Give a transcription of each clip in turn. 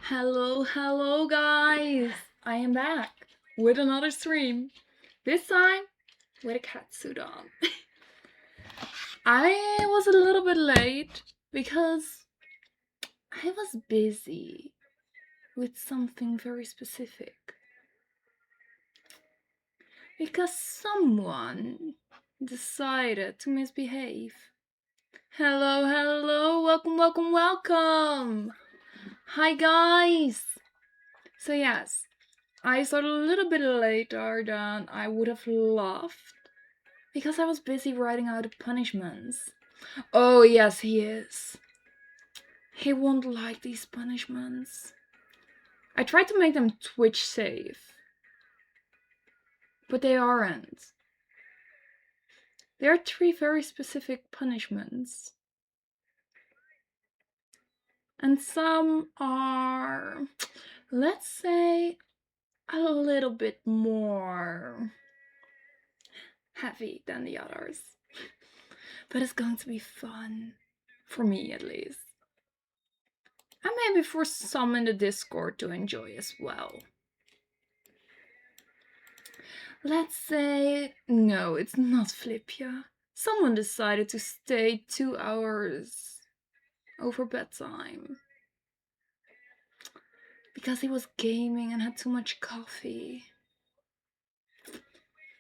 Hello guys! I am back with another stream. This time with a catsuit on. I was a little bit late because I was busy with something very specific. Because someone decided to misbehave. Hello, welcome! Hi guys! So yes, I started a little bit later than I would have loved because I was busy writing out the punishments. Oh yes, he is. He won't like these punishments. I tried to make them Twitch safe, but they aren't. There are 3 very specific punishments. And some are, let's say, a little bit more heavy than the others. But it's going to be fun. For me, at least. And maybe for some in the Discord to enjoy as well. Let's say, no, it's not Flipja. Someone decided to stay 2 hours over bedtime. Because he was gaming and had too much coffee.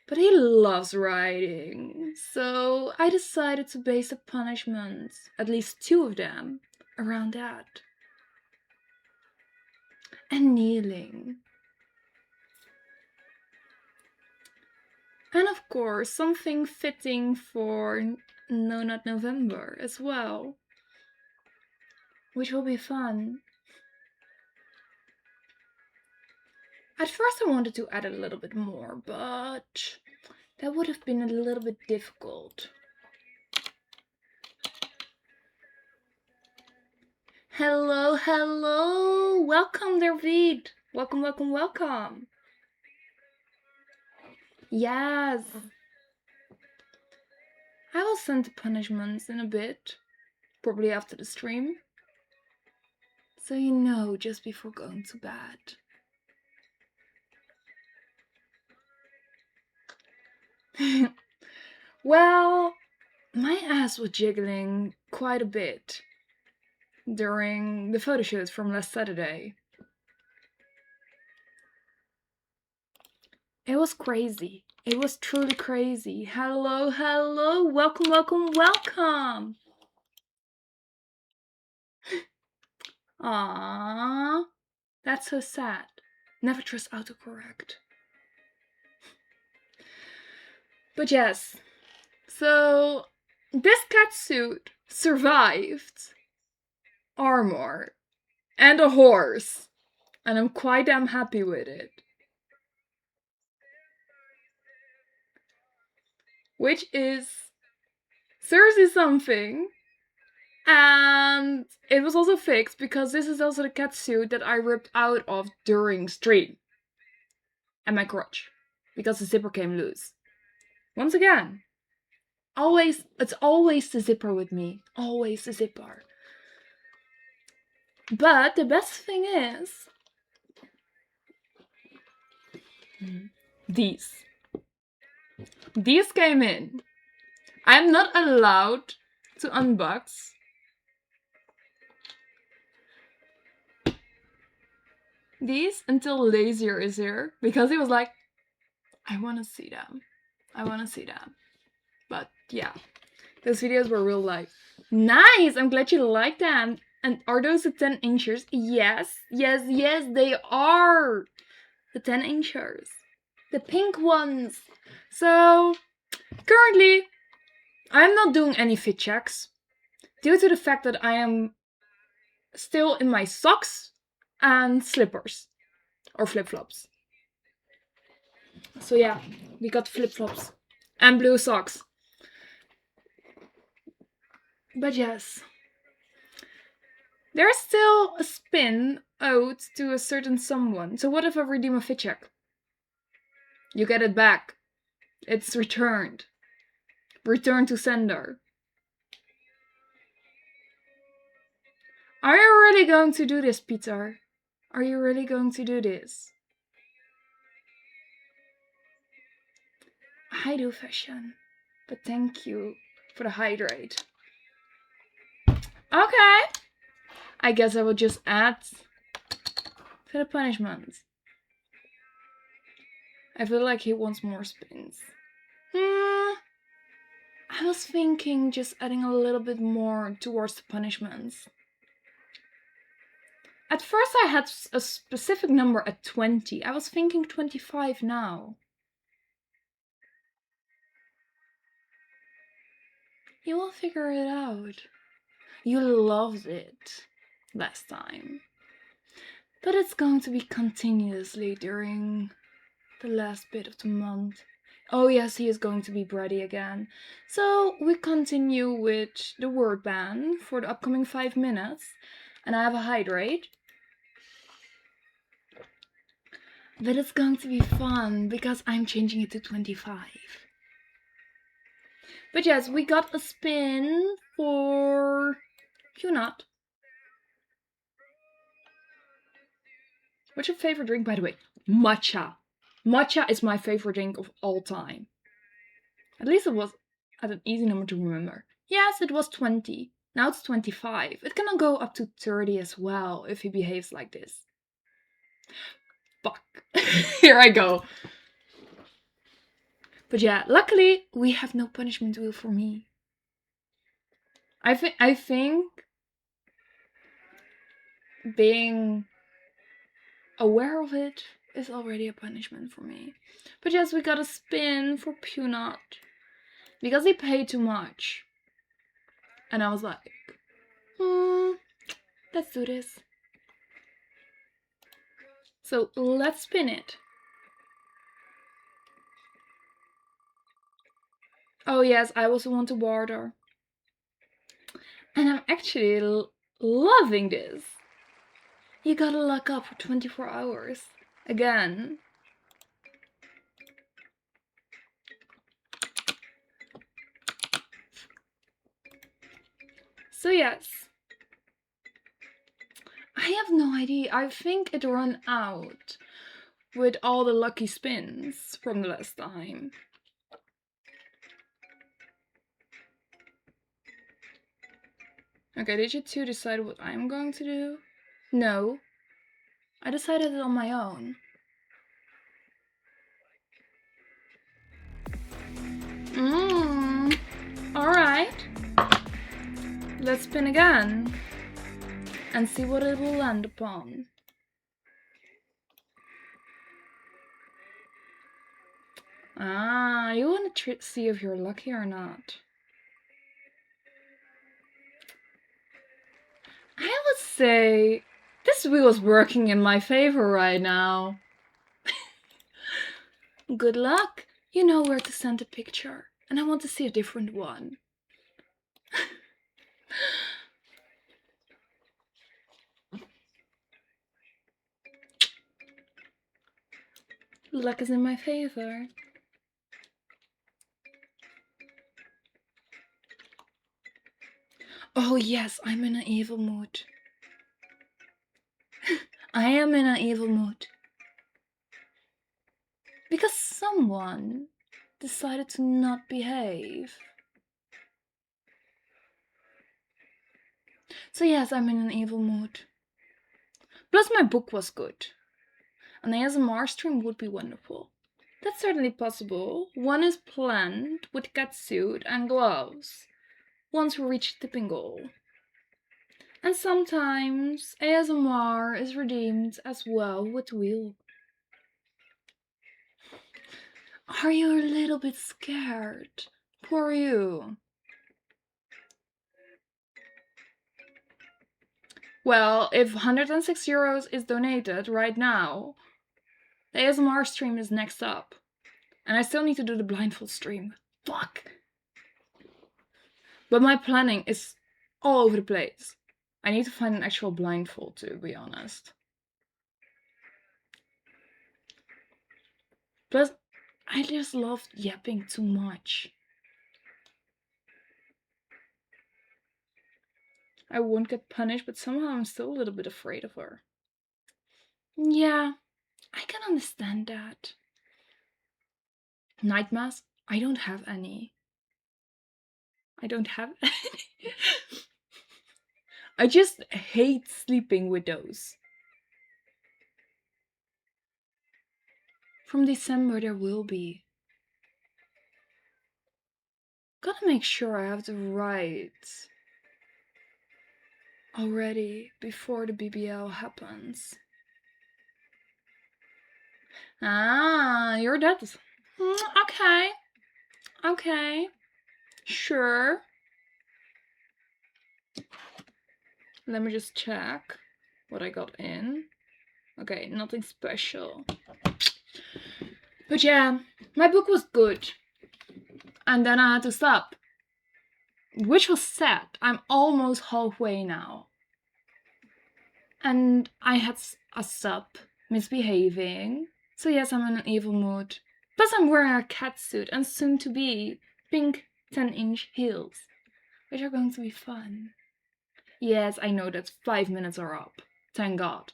But he loves writing, so I decided to base the punishments, at least 2 of them, around that. And kneeling. And of course, something fitting for NNNovember as well. Which will be fun. At first I wanted to add a little bit more, but that would have been a little bit difficult. Hello! Welcome, David! Welcome! Yes! I will send the punishments in a bit, probably after the stream. So you know, just before going to bed. Well, my ass was jiggling quite a bit during the photo shoot from last Saturday. It was crazy. It was truly crazy. Hello! Welcome! Aww, that's so sad. Never trust autocorrect. But yes, so this catsuit survived armor and a horse, and I'm quite damn happy with it. Which is seriously something. And it was also fixed because this is also the catsuit that I ripped out of during stream. And my crotch. Because the zipper came loose. Once again. It's always the zipper with me. Always the zipper. But the best thing is these. These came in. I'm not allowed to unbox these until Lazier is here. Because he was like, I want to see them. But yeah, those videos were real life. Nice! I'm glad you like them. And are those the 10 inchers? Yes, they are! The 10 inchers. The pink ones. So, currently, I'm not doing any fit checks. Due to the fact that I am still in my socks and slippers. Or flip-flops. So yeah, we got flip-flops. And blue socks. But yes. There's still a spin owed to a certain someone. So what if I redeem a fit check? You get it back. It's returned. Return to sender. Are you really going to do this, Peter? Are you really going to do this? I do fashion, but thank you for the hydrate. Okay. I guess I will just add to the punishments. I feel like he wants more spins. I was thinking just adding a little bit more towards the punishments. At first I had a specific number at 20. I was thinking 25 now. You will figure it out. You loved it last time. But it's going to be continuously during the last bit of the month. Oh yes, he is going to be bratty again. So we continue with the word ban for the upcoming 5 minutes. And I have a hydrate. But it's going to be fun because I'm changing it to 25. But yes, we got a spin for Peanut. What's your favorite drink, by the way? Matcha. Matcha is my favorite drink of all time. At least it was at an easy number to remember. Yes, it was 20. Now it's 25. It can go up to 30 as well if he behaves like this. Fuck. Here I go. But yeah, luckily we have no punishment wheel for me. I think being aware of it is already a punishment for me. But yes, we got a spin for Peanut because he paid too much. And I was like, let's do this. So let's spin it. Oh yes, I also want to barter. And I'm actually loving this. You gotta lock up for 24 hours. Again. So yes. I have no idea. I think it ran out with all the lucky spins from the last time. Okay, did you two decide what I'm going to do? No. I decided it on my own. Alright. Let's spin again. And see what it will land upon. Ah, you want to see if you're lucky or not. I would say this wheel is working in my favor right now. Good luck. You know where to send a picture. And I want to see a different one. Luck is in my favor. Oh yes, I'm in an evil mood. I am in an evil mood. Because someone decided to not behave. So yes, I'm in an evil mood. Plus my book was good. An ASMR stream would be wonderful. That's certainly possible. One is planned with catsuit and gloves once we reach tipping goal. And sometimes ASMR is redeemed as well with wheel. Are you a little bit scared? Poor you. Well, if 106 euros is donated right now, the ASMR stream is next up. And I still need to do the blindfold stream. Fuck! But my planning is all over the place. I need to find an actual blindfold, to be honest. Plus, I just love yapping too much. I won't get punished, but somehow I'm still a little bit afraid of her. Yeah, I can understand that. Night mask? I don't have any. I don't have any. I just hate sleeping with those. From December there will be. Gotta make sure I have the right already before the BBL happens. Ah, you're that. Okay. Okay. Sure. Let me just check what I got in. Okay, nothing special. But yeah, my book was good. And then I had to stop. Which was sad. I'm almost halfway now. And I had a sub misbehaving. So yes, I'm in an evil mood. Plus I'm wearing a catsuit and soon to be pink 10-inch heels. Which are going to be fun. Yes, I know that 5 minutes are up. Thank God.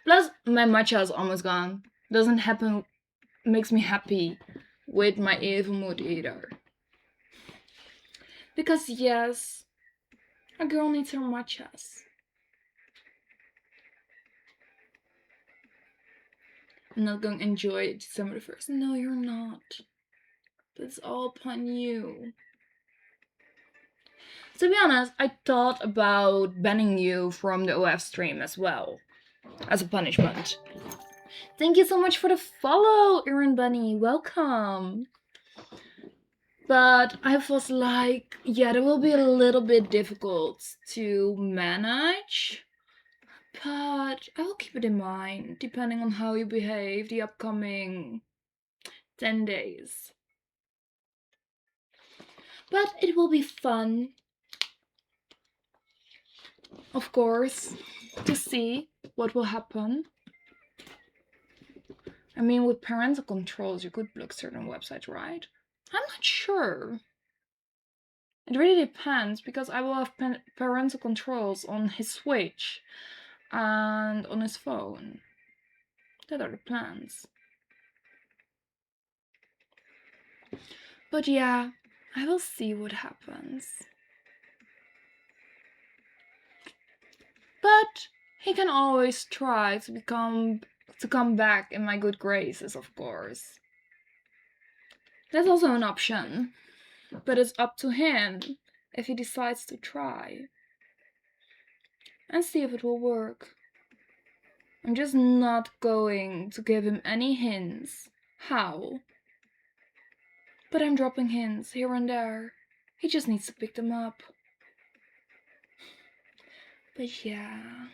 Plus, my matcha is almost gone. Doesn't happen, makes me happy with my evil mood either. Because yes, a girl needs her matchas. I'm not going to enjoy December 1st. No, you're not. That's all upon you. To be honest, I thought about banning you from the OF stream as well. As a punishment. Thank you so much for the follow, Erin Bunny. Welcome. But I was like, yeah, that will be a little bit difficult to manage. But I will keep it in mind, depending on how you behave the upcoming 10 days. But it will be fun, of course, to see what will happen. I mean, with parental controls, you could block certain websites, right? I'm not sure. It really depends, because I will have parental controls on his Switch and on his phone. That are the plans. But yeah, I will see what happens. But he can always try to come back in my good graces, of course. That's also an option. But it's up to him if he decides to try. And see if it will work. I'm just not going to give him any hints how. But I'm dropping hints here and there. He just needs to pick them up. But yeah,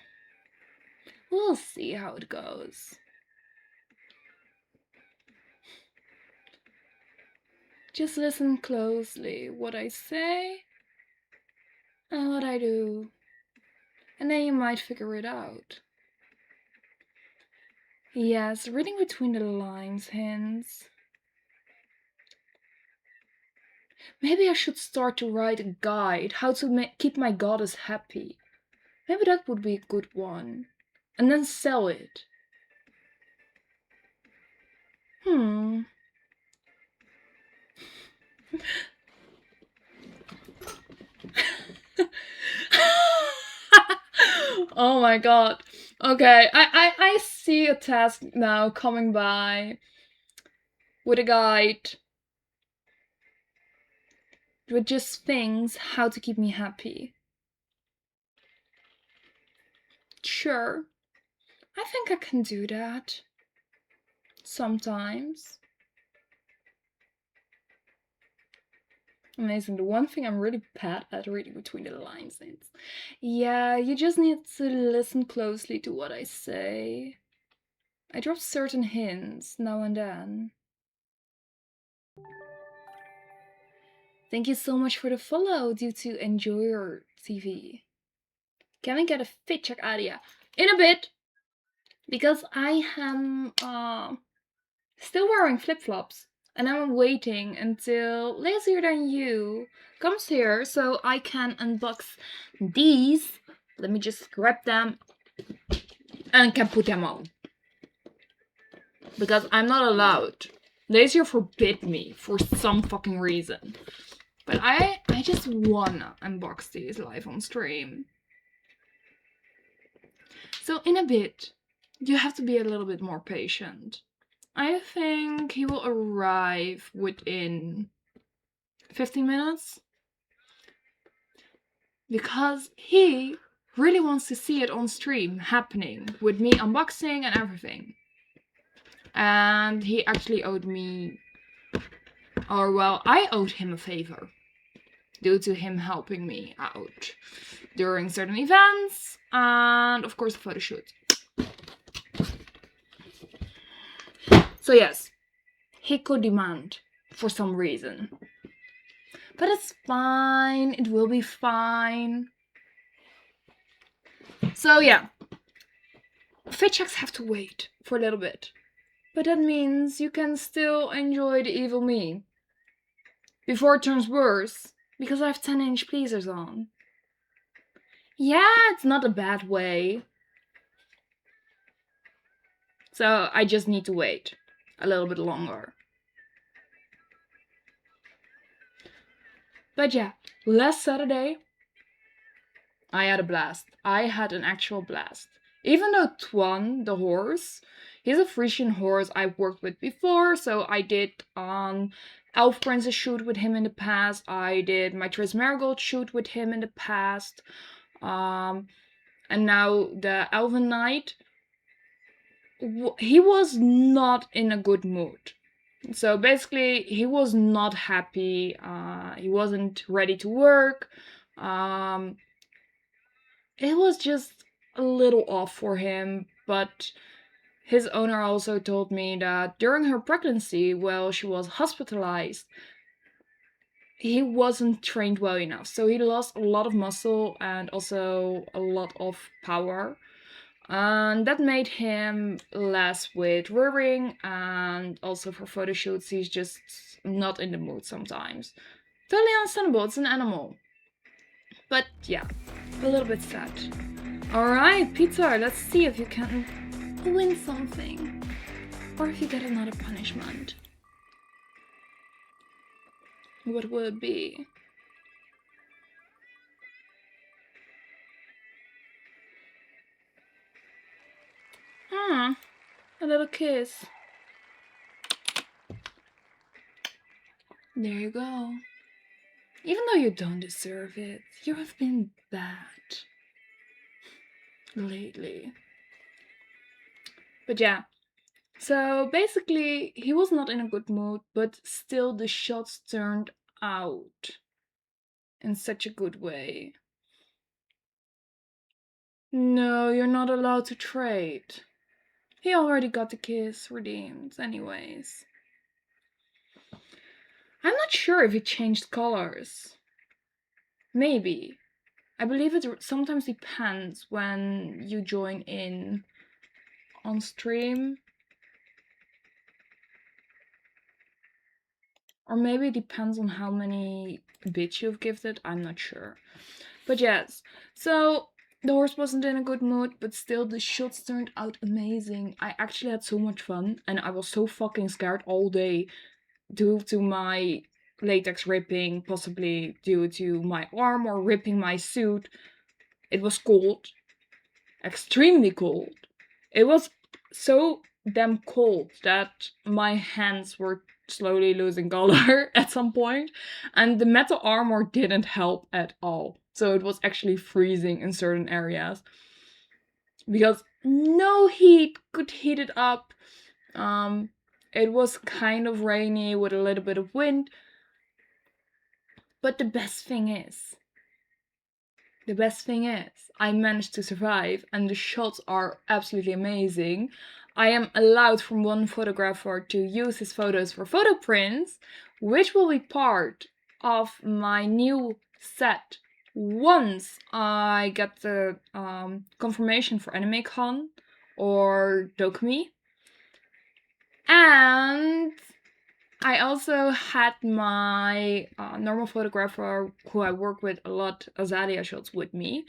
we'll see how it goes. Just listen closely what I say and what I do. And then you might figure it out. Yes, reading between the lines hints. Maybe I should start to write a guide how to keep my goddess happy. Maybe that would be a good one. And then sell it. Oh my god. Okay, I see a task now coming by with a guide with just things how to keep me happy. Sure, I think I can do that. Sometimes. Amazing. The one thing I'm really bad at reading between the lines is, yeah, you just need to listen closely to what I say. I drop certain hints now and then. Thank you so much for the follow due to Enjoyer TV. Can we get a fit check area in a bit? Because I am still wearing flip-flops. And I'm waiting until Lazier Than You comes here so I can unbox these. Let me just grab them and can put them on. Because I'm not allowed. Lazier forbid me for some fucking reason. But I just wanna unbox these live on stream. So in a bit, you have to be a little bit more patient. I think he will arrive within 15 minutes. Because he really wants to see it on stream happening with me unboxing and everything. And he actually owed me, or well, I owed him a favor due to him helping me out during certain events and of course a photo shoot. So yes, he could demand for some reason. But it's fine, it will be fine. So yeah, fit checks have to wait for a little bit. But that means you can still enjoy the evil me. Before it turns worse, because I have 10-inch pleasers on. Yeah, it's not a bad way. So I just need to wait a little bit longer. But yeah, last Saturday, I had a blast. I had an actual blast. Even though Twan, the horse, he's a Frisian horse I've worked with before, so I did Elf Princess shoot with him in the past. I did my Tris Marigold shoot with him in the past. And now the Elven Knight, he was not in a good mood. So basically, he was not happy. He wasn't ready to work. It was just a little off for him, but his owner also told me that during her pregnancy, while she was hospitalized, he wasn't trained well enough. So he lost a lot of muscle and also a lot of power. And that made him less with rearing, and also for photo shoots, he's just not in the mood sometimes. Totally understandable, it's an animal. But yeah, a little bit sad. Alright, Peter, let's see if you can win something. Or if you get another punishment. What will it be? A little kiss. There you go. Even though you don't deserve it, you have been bad lately. But yeah, so basically he was not in a good mood, but still the shots turned out in such a good way. No, you're not allowed to trade. He already got the kiss redeemed anyways. I'm not sure if he changed colors. Maybe. I believe it sometimes depends when you join in on stream. Or maybe it depends on how many bits you've gifted, I'm not sure. But yes, so the horse wasn't in a good mood, but still the shots turned out amazing. I actually had so much fun, and I was so fucking scared all day due to my latex ripping, possibly due to my arm or ripping my suit. It was cold, extremely cold. It was so damn cold that my hands were slowly losing color at some point, and the metal armor didn't help at all. So it was actually freezing in certain areas because no heat could heat it up. It was kind of rainy with a little bit of wind. But the best thing is, I managed to survive, and the shots are absolutely amazing. I am allowed from one photographer to use his photos for photo prints, which will be part of my new set once I get the confirmation for AnimeCon or Dokumi. And I also had my normal photographer who I work with a lot, Azalia Shots, with me.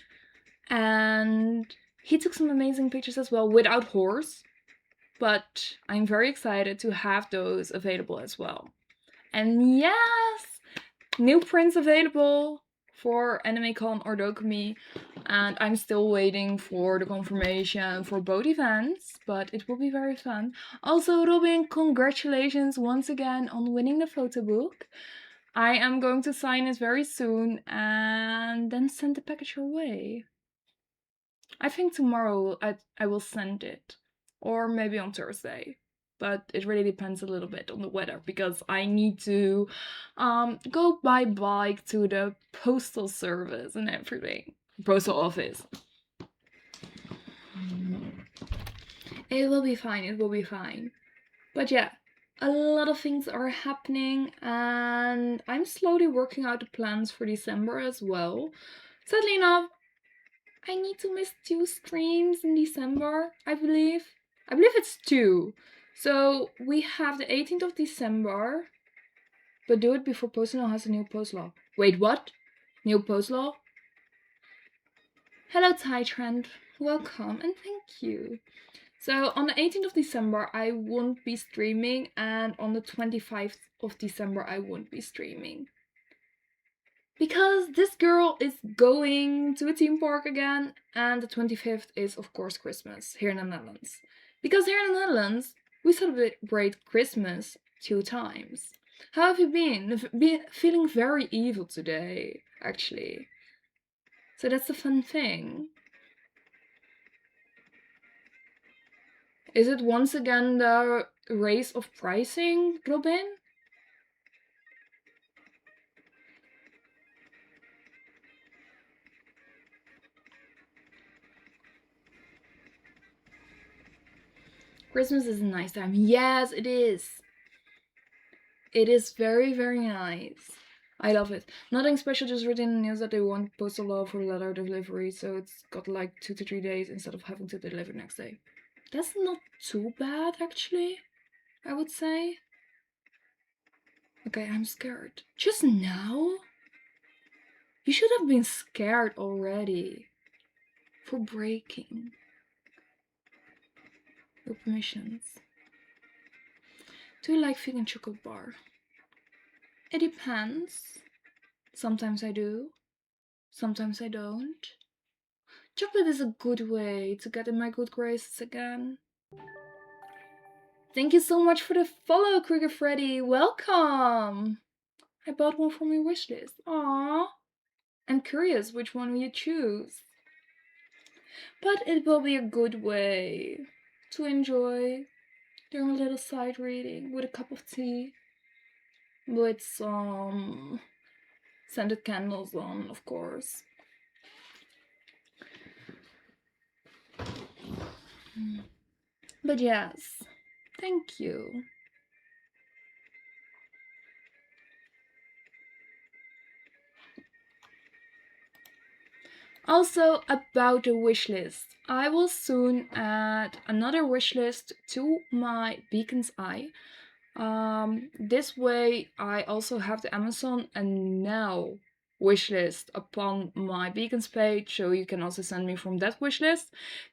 And He took some amazing pictures as well without horse, but I'm very excited to have those available as well. And yes, new prints available for AnimeCon or Dokumi, and I'm still waiting for the confirmation for both events, but it will be very fun. Also, Robin, congratulations once again on winning the photo book. I am going to sign it very soon and then send the package your way. I think tomorrow I will send it, or maybe on Thursday. But it really depends a little bit on the weather because I need to go by bike to the postal service and everything. Postal office. It will be fine, it will be fine. But yeah, a lot of things are happening and I'm slowly working out the plans for December as well. Sadly enough, I need to miss 2 streams in December, I believe. I believe it's 2. So we have the 18th of December, but do it before post law has a new post law. Wait, what? New post law? Hello, Thai Trend. Welcome and thank you. So on the 18th of December, I won't be streaming, and on the 25th of December, I won't be streaming. Because this girl is going to a theme park again, and the 25th is, of course, Christmas here in the Netherlands. Because here in the Netherlands, we celebrate Christmas 2 times. How have you been? Feeling very evil today, actually. So that's the fun thing. Is it once again the race of pricing, Robin? Christmas is a nice time. Yes, it is. It is very, very nice. I love it. Nothing special, just written in the news that they want postal law for letter delivery, so it's got like 2 to 3 days instead of having to deliver next day. That's not too bad, actually, I would say. Okay, I'm scared. Just now? You should have been scared already. For breaking. Your permissions. Do you like vegan chocolate bar? It depends. Sometimes I do. Sometimes I don't. Chocolate is a good way to get in my good graces again. Thank you so much for the follow, Krieger Freddy. Welcome! I bought one from your wishlist. Aww. I'm curious which one will you choose. But it will be a good way to enjoy during a little side reading with a cup of tea. With some scented candles on, of course. But yes, thank you. Also about the wishlist, I will soon add another wishlist to my Beacon's Eye. This way I also have the Amazon and Now wishlist upon my Beacons page, so you can also send me from that wishlist,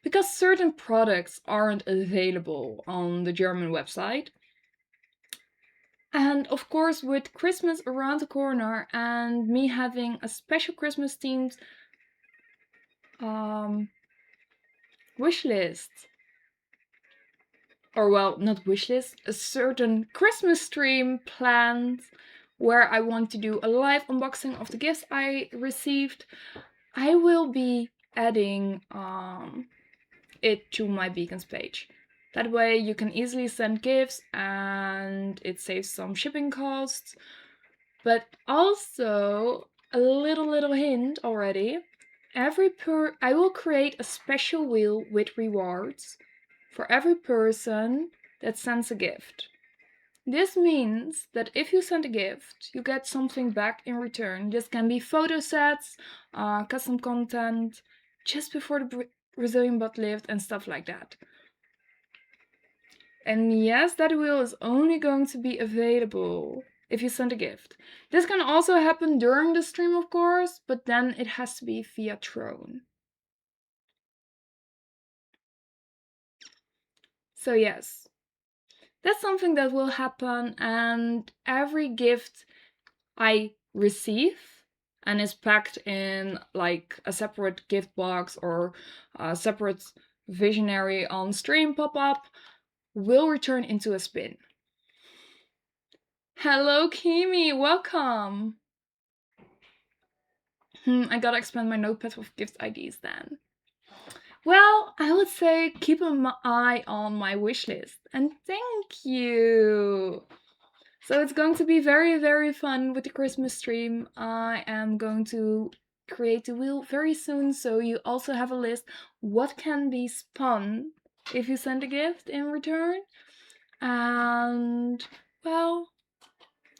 because certain products aren't available on the German website. And of course, with Christmas around the corner and me having a special Christmas themed wish list, or well, not wish list, a certain Christmas stream planned where I want to do a live unboxing of the gifts I received, I will be adding it to my Beacons page. That way you can easily send gifts and it saves some shipping costs. But also, a little hint already, I will create a special wheel with rewards for every person that sends a gift. This means that if you send a gift, you get something back in return. This can be photo sets, custom content, just before the Brazilian butt lift and stuff like that. And yes, that wheel is only going to be available if you send a gift. This can also happen during the stream, of course, but then it has to be via Throne. So yes, that's something that will happen, and every gift I receive and is packed in like a separate gift box or a separate visionary on stream pop-up will return into a spin. Hello Kimi, welcome! I gotta expand my notepad with gift IDs then. Well, I would say keep an eye on my wish list, and thank you! So it's going to be very, very fun with the Christmas stream. I am going to create the wheel very soon, so you also have a list what can be spun if you send a gift in return. And, well,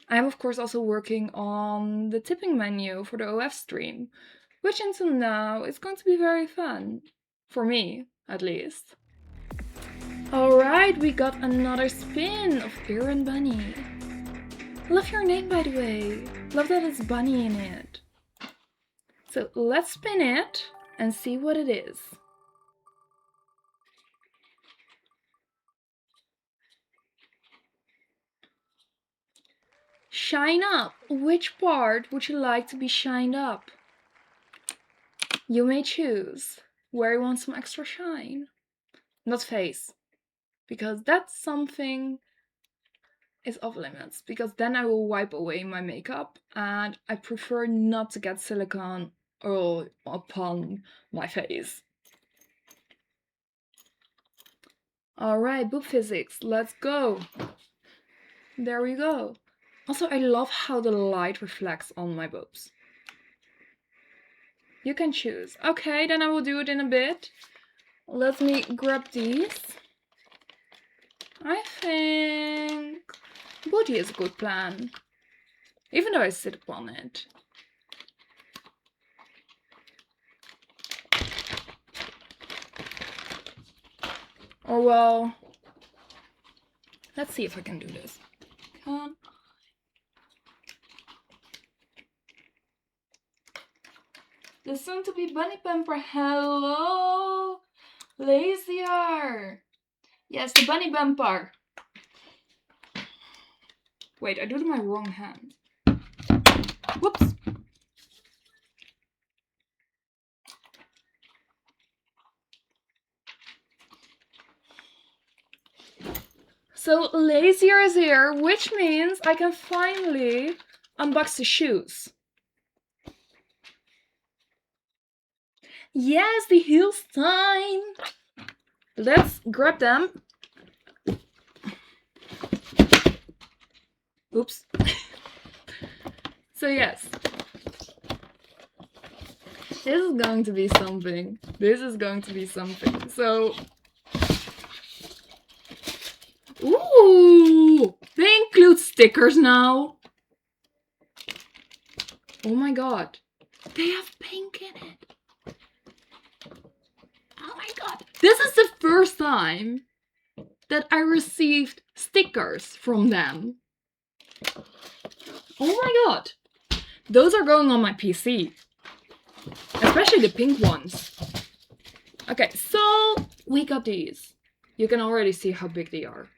I'm of course also working on the tipping menu for the OF stream, which until now is going to be very fun. For me, at least. Alright, we got another spin of Aaron Bunny. Love your name, by the way. Love that it's bunny in it. So let's spin it and see what it is. Shine up. Which part would you like to be shined up? You may choose where you want some extra shine. Not face, because that's something is off limits, because then I will wipe away my makeup and I prefer not to get silicone all upon my face. Alright, boob physics, let's go. There we go. Also, I love how the light reflects on my boobs. You can choose. Okay, then I will do it in a bit. Let me grab these. I think booty is a good plan, even though I sit upon it. Or well, let's see if I can do this. Come. The soon-to-be bunny bumper. Hello, Lazier. Yes, the bunny bumper. Wait, I do it in my wrong hand. Whoops. So Lazier is here, which means I can finally unbox the shoes. Yes, the heels time! Let's grab them. Oops. So yes. This is going to be something. This is going to be something. So... Ooh! They include stickers now. Oh my god. They have pink in it. Oh my god. This is the first time that I received stickers from them. Oh my god. Those are going on my PC. Especially the pink ones. Okay, so we got these. You can already see how big they are.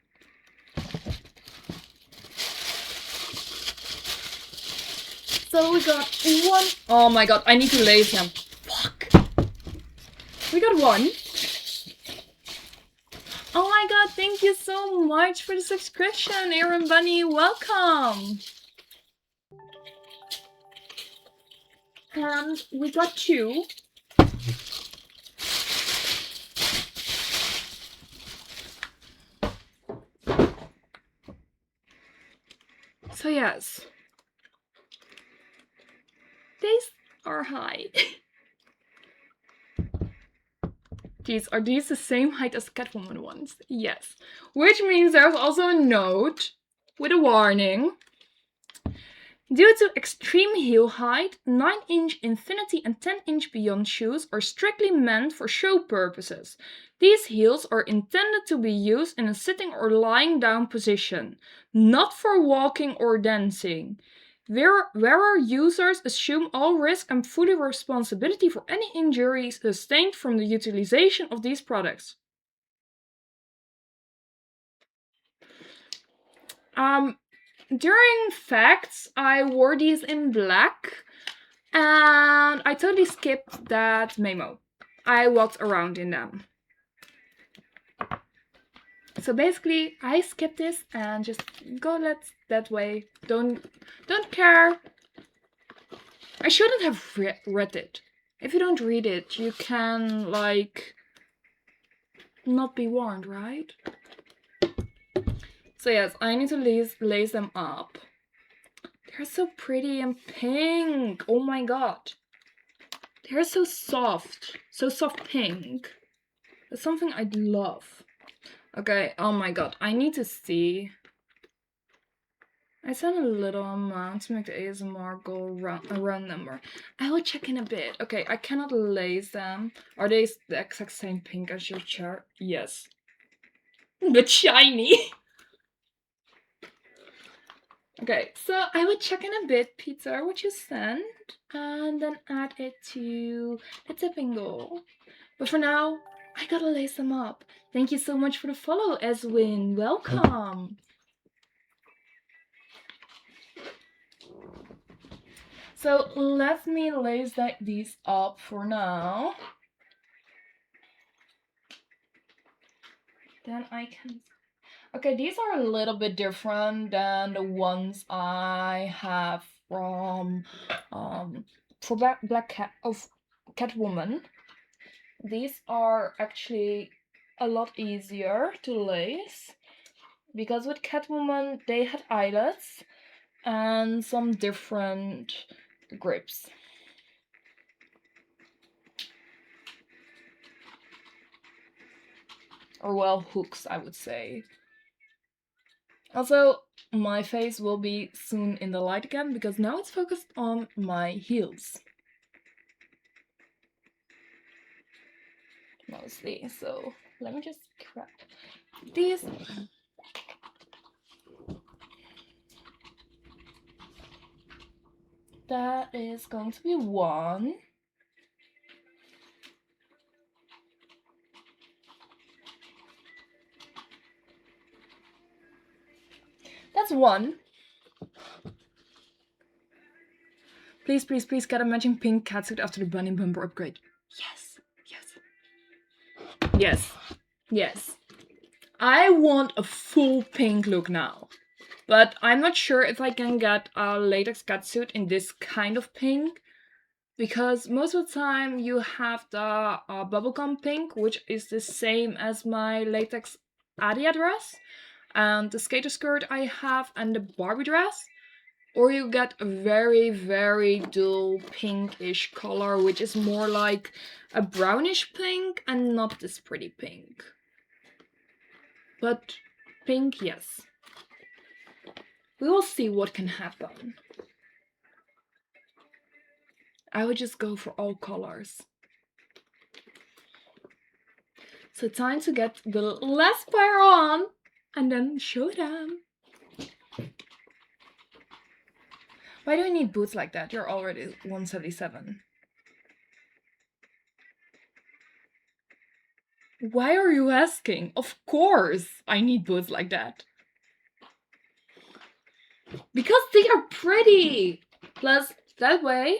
So we got one. Oh my god, I need to lace them. Fuck. We got one. Oh my god, thank you so much for the subscription, Aaron Bunny. Welcome. And we got two. So yes. These are high. Are these the same height as Catwoman ones? Yes. Which means there's also a note with a warning. Due to extreme heel height, 9-inch infinity and 10-inch beyond shoes are strictly meant for show purposes. These heels are intended to be used in a sitting or lying down position, not for walking or dancing. Wearer users assume all risk and fully responsibility for any injuries sustained from the utilization of these products. During facts, I wore these in black, and I totally skipped that memo. I walked around in them. So basically, I skipped this and just go that way. Don't care. I shouldn't have read it. If you don't read it, you can, like, not be warned, right? So yes, I need to lace them up. They're so pretty and pink. Oh my god. They're so soft pink. That's something I'd love. Okay, oh my god, I need to see. I sent a little amount to make the ASMR go around number. I will check in a bit. Okay, I cannot lace them. Are they the exact same pink as your chair? Yes. But shiny. Okay, so I will check in a bit, Peter, what you sent, and then add it to the tipping goal. But for now, I gotta lace them up. Thank you so much for the follow, Eswin. Welcome. So let me lace these up for now. Then I can... Okay, these are a little bit different than the ones I have from for Black Cat of Catwoman. These are actually a lot easier to lace because with Catwoman they had eyelets and some different grips. Or well, hooks, I would say. Also, my face will be soon in the light again because now it's focused on my heels. Mostly, so let me just grab these. That is going to be one. That's one. Please, please, please get a matching pink catsuit after the bunny bumper upgrade. Yes, yes. Yes, yes. I want a full pink look now. But I'm not sure if I can get a latex catsuit in this kind of pink. Because most of the time you have the bubblegum pink, which is the same as my latex Adia dress. And the skater skirt I have and the Barbie dress. Or you get a very, very dull pinkish color, which is more like a brownish pink and not this pretty pink. But pink, yes. We will see what can happen. I would just go for all colors. So time to get the last pair on and then show them. Why do you need boots like that? You're already 177. Why are you asking? Of course I need boots like that. Because they are pretty! Plus, that way,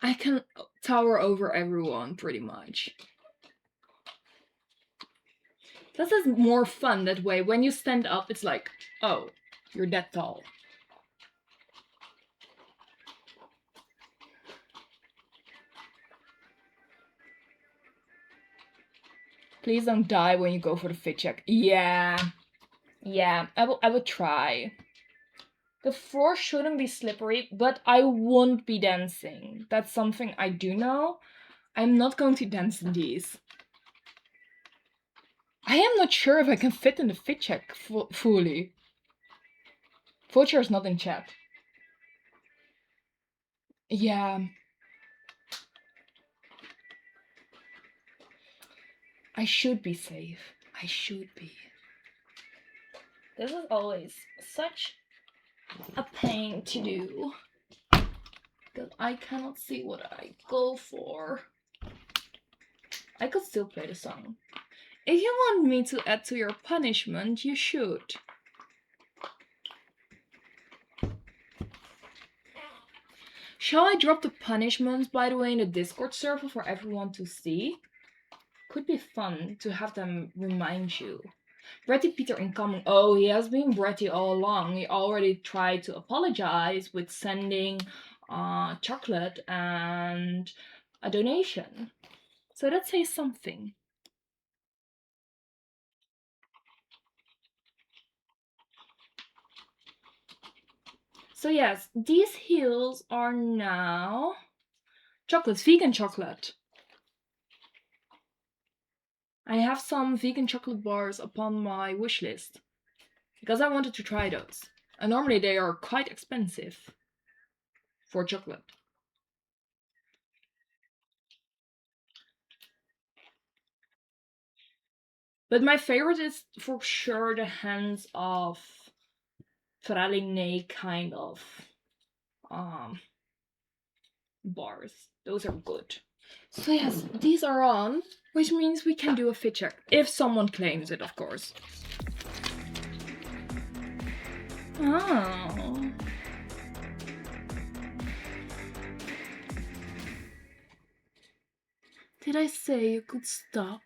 I can tower over everyone, pretty much. This is more fun that way. When you stand up, it's like, oh, you're that tall. Please don't die when you go for the fit check. Yeah, I will try. The floor shouldn't be slippery, but I won't be dancing. That's something I do know. I'm not going to dance in these. I am not sure if I can fit in the fit check fully. Vulture is not in chat. Yeah. I should be safe. I should be. This is always such a pain to do. Because I cannot see what I go for. I could still play the song. If you want me to add to your punishment, you should. Shall I drop the punishments, by the way, in the Discord server for everyone to see? Could be fun to have them remind you. Bretty Peter incoming. Oh, he has been Bretty all along. He already tried to apologize with sending chocolate and a donation. So that says something. So yes, these heels are now chocolates, vegan chocolate. I have some vegan chocolate bars upon my wish list because I wanted to try those. And normally they are quite expensive for chocolate. But my favorite is for sure the hands of praline kind of bars. Those are good. So yes, these are on, which means we can do a fit check. If someone claims it, of course. Oh. Did I say you could stop?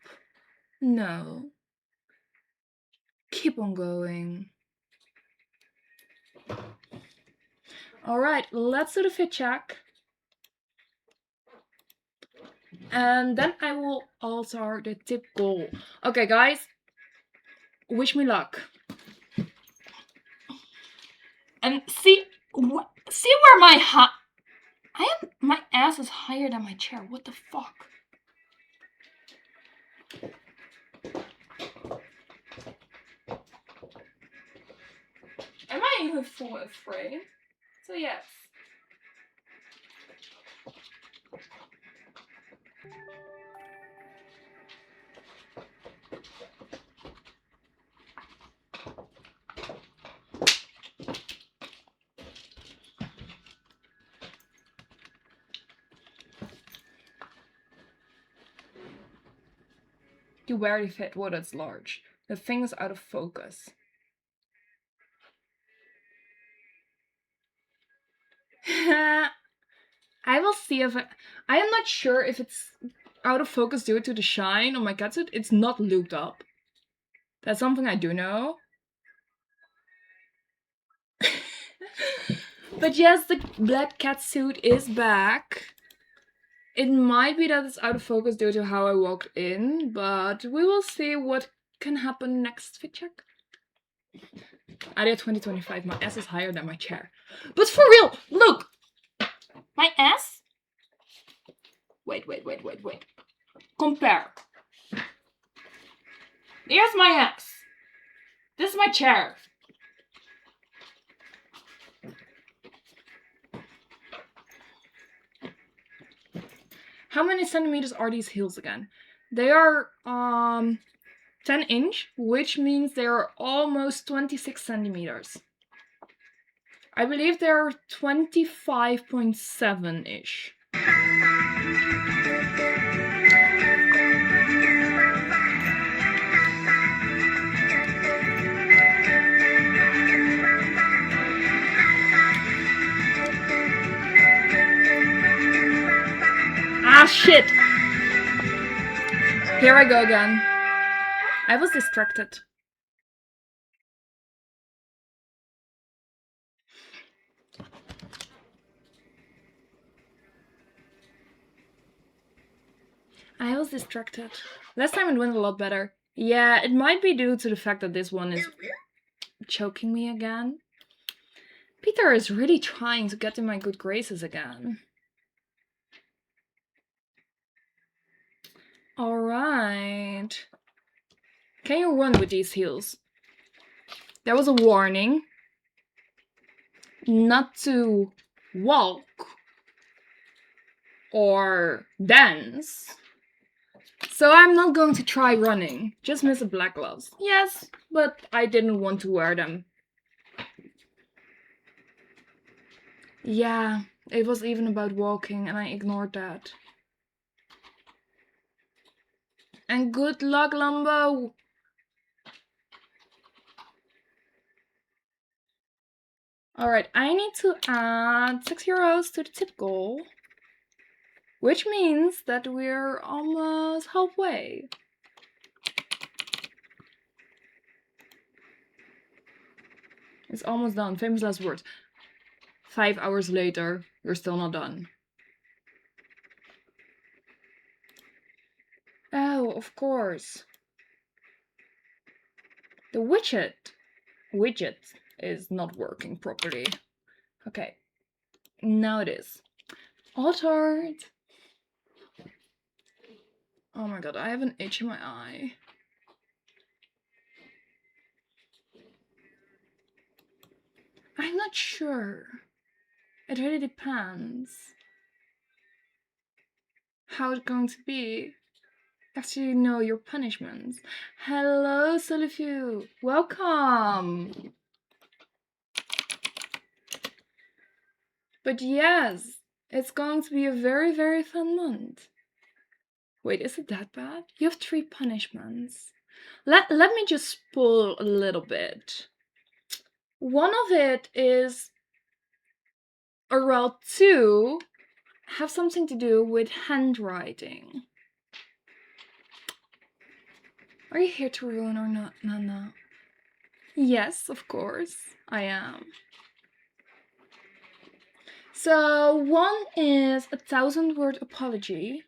No. Keep on going. Alright, let's do the fit check. And then I will alter the tip goal. Okay, guys. Wish me luck. And see where my my ass is higher than my chair. What the fuck? Am I even full of frame? So yes. You barely fit. Well, that's large. The thing is out of focus. I will see if I am not sure if it's out of focus due to the shine on my catsuit. It's not looped up. That's something I do know. But yes, the black catsuit is back. It might be that it's out of focus due to how I walked in, but we will see what can happen next fit check. Aria 2025, my ass is higher than my chair. But for real, look! My ass? Wait. Compare. Here's my ass. This is my chair. How many centimeters are these heels again? They are 10-inch, which means they are almost 26 centimeters. I believe they're 25.7-ish. Ah, shit! Here I go again. I was distracted. Last time it went a lot better. Yeah, it might be due to the fact that this one is choking me again. Peter is really trying to get in my good graces again. Alright. Can you run with these heels? There was a warning not to walk or dance. So I'm not going to try running. Just miss the black gloves. Yes, but I didn't want to wear them. Yeah, it was even about walking and I ignored that. And good luck, Lumbo! Alright, I need to add 6 euros to the tip goal, which means that we're almost halfway. It's almost done. Famous last words. 5 hours later, you're still not done. Oh, of course. The widget is not working properly. Okay, now it is. Altered. Oh my god, I have an itch in my eye. I'm not sure. It really depends how it's going to be. After you know your punishments. Hello, Solifu. Welcome. But yes, it's going to be a very, very fun month. Wait, is it that bad? You have 3 punishments. Let me just spoil a little bit. One of it is, or well, 2 have something to do with handwriting. Are you here to ruin or not, Nana? Yes, of course, I am. So one is a 1,000-word apology.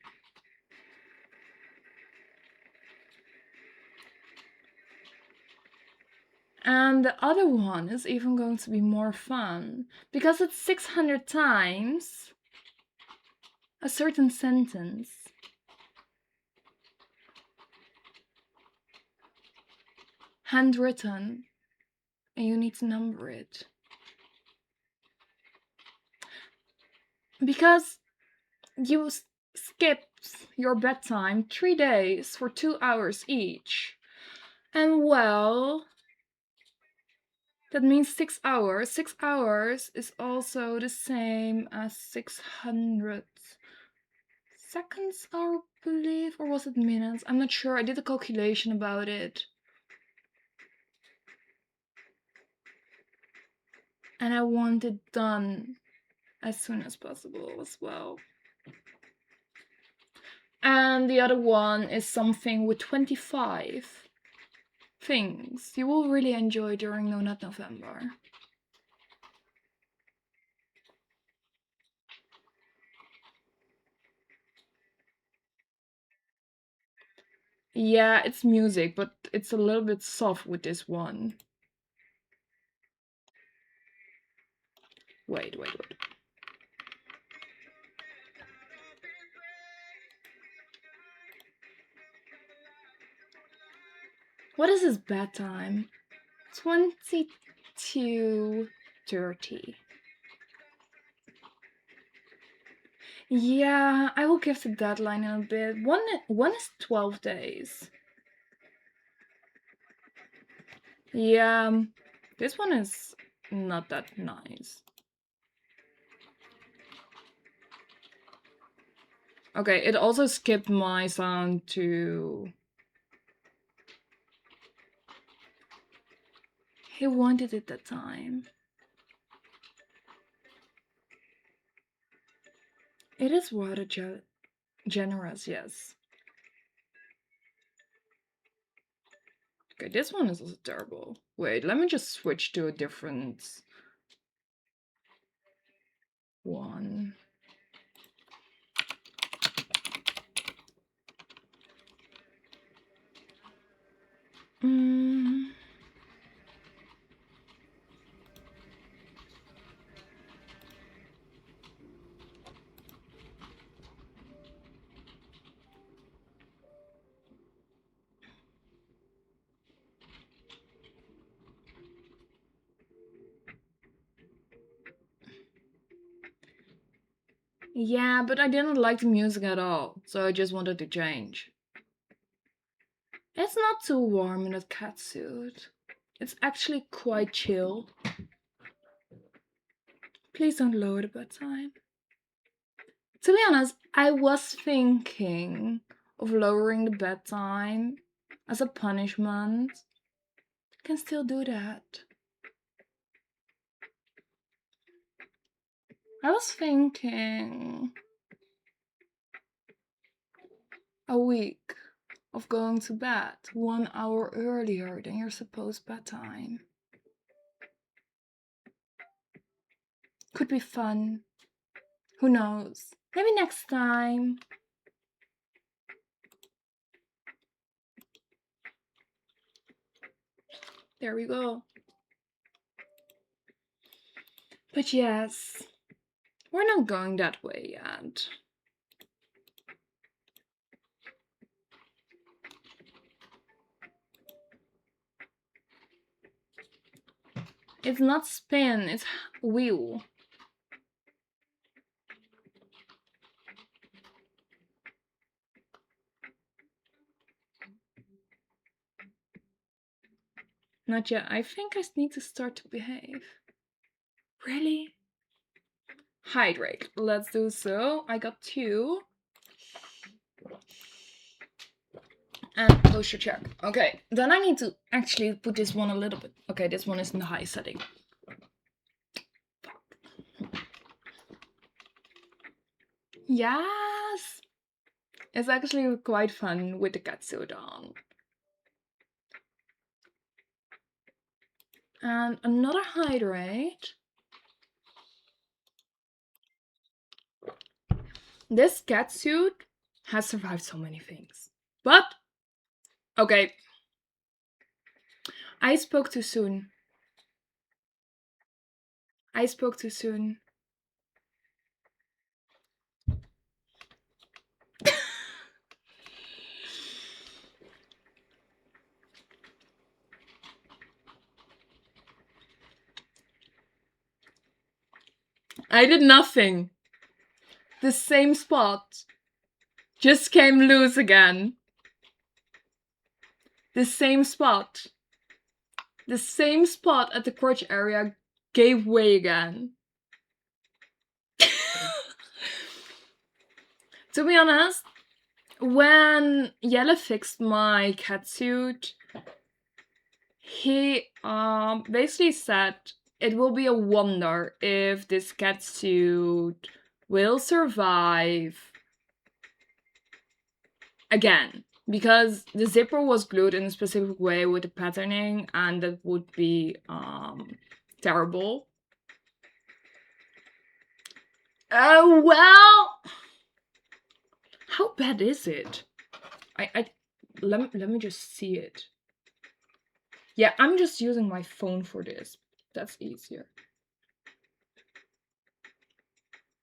And the other one is even going to be more fun because it's 600 times a certain sentence. Handwritten, and you need to number it. Because you skipped your bedtime 3 days for 2 hours each. And well, that means 6 hours. 6 hours is also the same as 600 seconds, I believe, or was it minutes? I'm not sure. I did a calculation about it. And I want it done as soon as possible as well. And the other one is something with 25 things you will really enjoy during November. Yeah, it's music, but it's a little bit soft with this one. Wait. What is his bedtime? 22:30. Yeah, I will give the deadline in a bit. One is 12 days. Yeah, this one is not that nice. Okay, it also skipped my sound to... He wanted it that time. It is rather generous, yes. Okay, this one is also terrible. Wait, let me just switch to a different one. Yeah, but I didn't like the music at all, so I just wanted to change. It's not too warm in that catsuit. It's actually quite chill. Please don't lower the bedtime. To be honest, I was thinking of lowering the bedtime as a punishment. Can still do that. I was thinking a week of going to bed 1 hour earlier than your supposed bedtime. Could be fun. Who knows? Maybe next time. There we go. But yes, we're not going that way yet. It's not spin, it's wheel. Not yet. I think I need to start to behave. Really? Hydrate. Let's do so. I got 2. And posture check. Okay, then I need to actually put this one a little bit. Okay, this one is in the high setting. Yes! It's actually quite fun with the catsuit on. And another hydrate. This catsuit has survived so many things. But, okay. I spoke too soon. I spoke too soon. I did nothing. The same spot just came loose again. The same spot. The same spot at the crotch area gave way again. To be honest, when Jelle fixed my catsuit, he basically said it will be a wonder if this catsuit will survive again, because the zipper was glued in a specific way with the patterning, and that would be terrible. Well, how bad is it? Let me just see it. Yeah, I'm just using my phone for this. That's easier.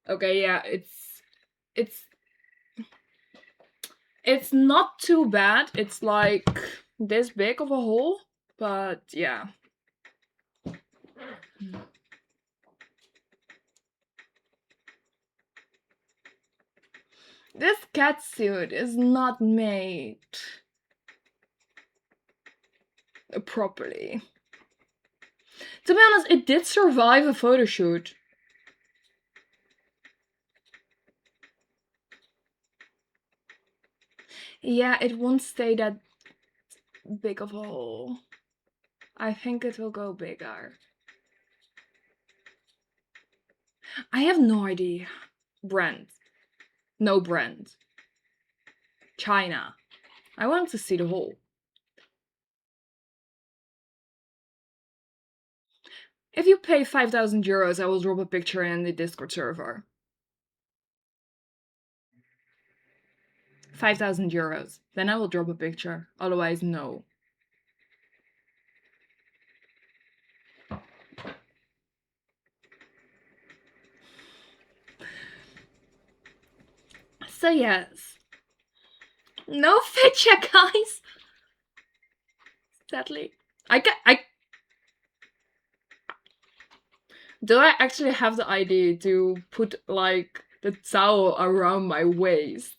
Okay, yeah, it's not too bad. It's like this big of a hole, but yeah. This catsuit is not made properly. To be honest, it did survive a photo shoot. Yeah, it won't stay that big of a hole. I think it will go bigger. I have no idea. Brand. No brand. China. I want to see the hole. If you pay 5,000 euros, I will drop a picture in the Discord server. 5,000 euros. Then I will drop a picture. Otherwise, no. So yes. No fit check, guys. Sadly. Do I actually have the idea to put like the towel around my waist?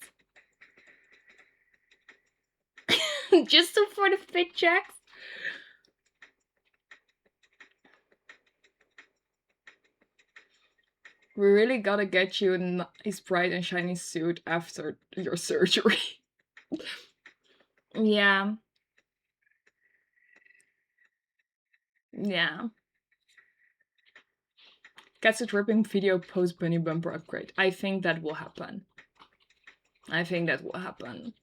Just for the fit checks? We really gotta get you a nice bright and shiny suit after your surgery. Yeah. Yeah. Catsuit ripping video post bunny bumper upgrade. I think that will happen. I think that will happen.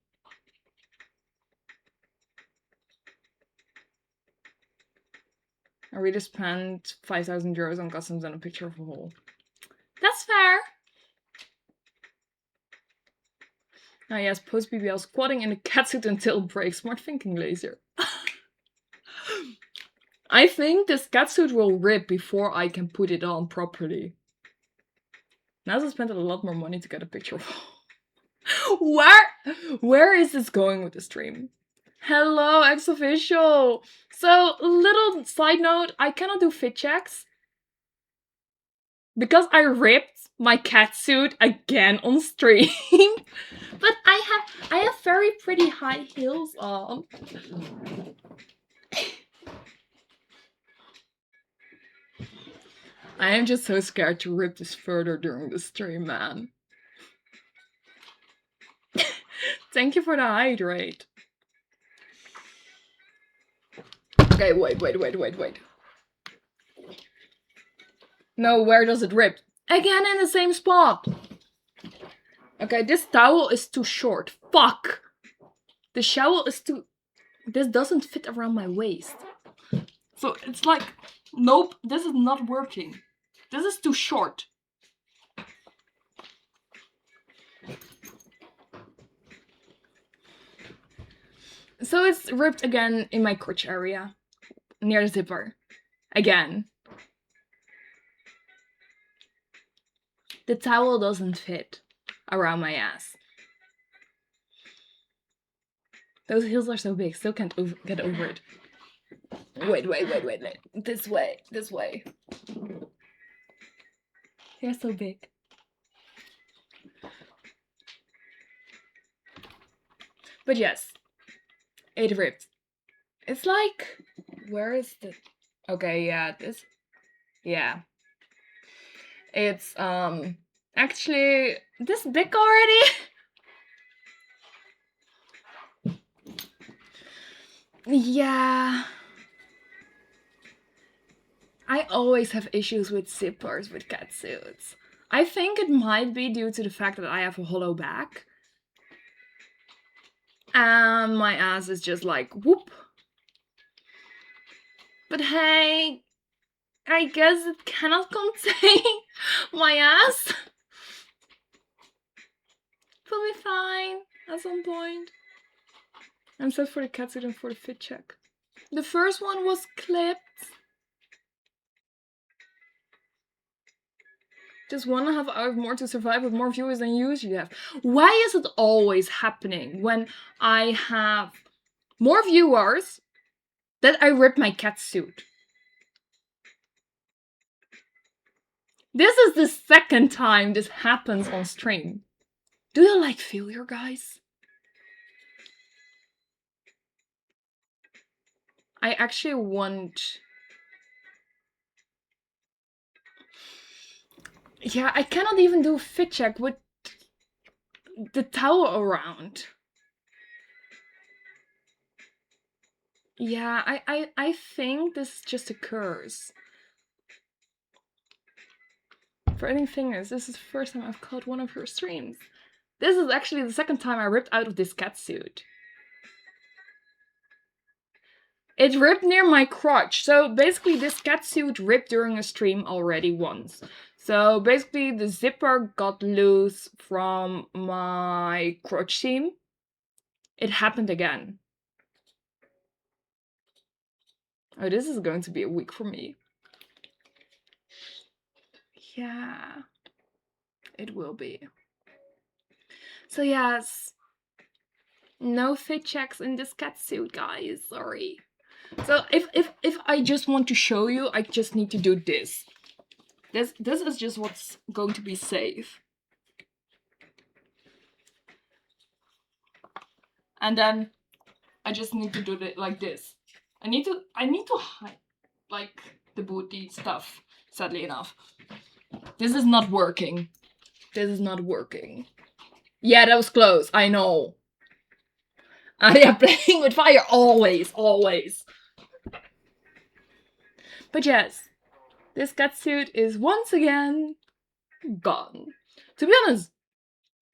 I really spent 5,000 euros on customs and a picture of a hole. That's fair. Oh yes, post BBL squatting in a catsuit until break. Smart thinking, laser. I think this catsuit will rip before I can put it on properly. Now I spent a lot more money to get a picture of. Where is this going with the stream? Hello, ex-official. So, little side note, I cannot do fit checks because I ripped my catsuit again on stream. But I have very pretty high heels on. I am just so scared to rip this further during the stream, man. Thank you for the hydrate. Okay, wait. No, where does it rip? Again in the same spot. Okay, this towel is too short. Fuck. The shawl is too... This doesn't fit around my waist. So it's like... Nope, this is not working. This is too short. So it's ripped again in my crotch area. Near the zipper. Again. The towel doesn't fit around my ass. Those heels are so big, still can't get over it. Wait. This way. They're so big. But yes, it ripped. It's like, where is the... Okay, yeah, this... Yeah. It's, actually this big already? Yeah. I always have issues with zippers with catsuits. I think it might be due to the fact that I have a hollow back. And my ass is just like, whoop. But hey, I guess it cannot contain my ass. It'll be fine at some point. I'm set for the catsuit and for the fit check. The first one was clipped. Just 1.5 hours more to survive with more viewers than you usually have. Why is it always happening when I have more viewers that I rip my catsuit? This is the second time this happens on stream. Do you like failure, guys? I actually want... Yeah, I cannot even do a fit check with the towel around. Yeah, I think this is just a curse. For any fingers, this is the first time I've caught one of your streams. This is actually the second time I ripped out of this catsuit. It ripped near my crotch. So basically this catsuit ripped during a stream already once. So basically the zipper got loose from my crotch seam. It happened again. Oh, this is going to be a week for me. Yeah, it will be. So yes, no fit checks in this catsuit, guys. Sorry. So if I just want to show you, I just need to do this. This is just what's going to be safe. And then I just need to do it like this. I need to hide like the booty stuff, sadly enough. This is not working. This is not working. Yeah, that was close. I know. I am playing with fire always. But yes. This catsuit is once again gone. To be honest,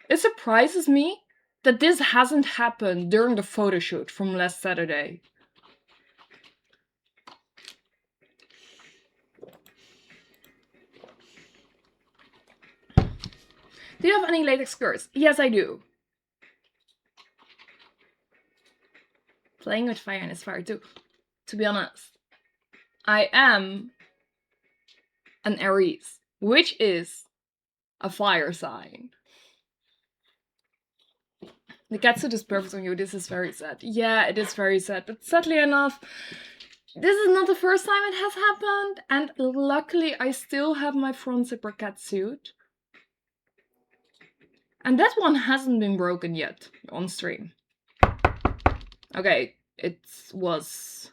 it surprises me that this hasn't happened during the photo shoot from last Saturday. Do you have any latex skirts? Yes, I do. Playing with fire is fire too. To be honest, I am an Aries, which is a fire sign. The catsuit is perfect on you. This is very sad. Yeah, it is very sad. But sadly enough, this is not the first time it has happened. And luckily, I still have my front zipper catsuit. And that one hasn't been broken yet on stream. Okay, it was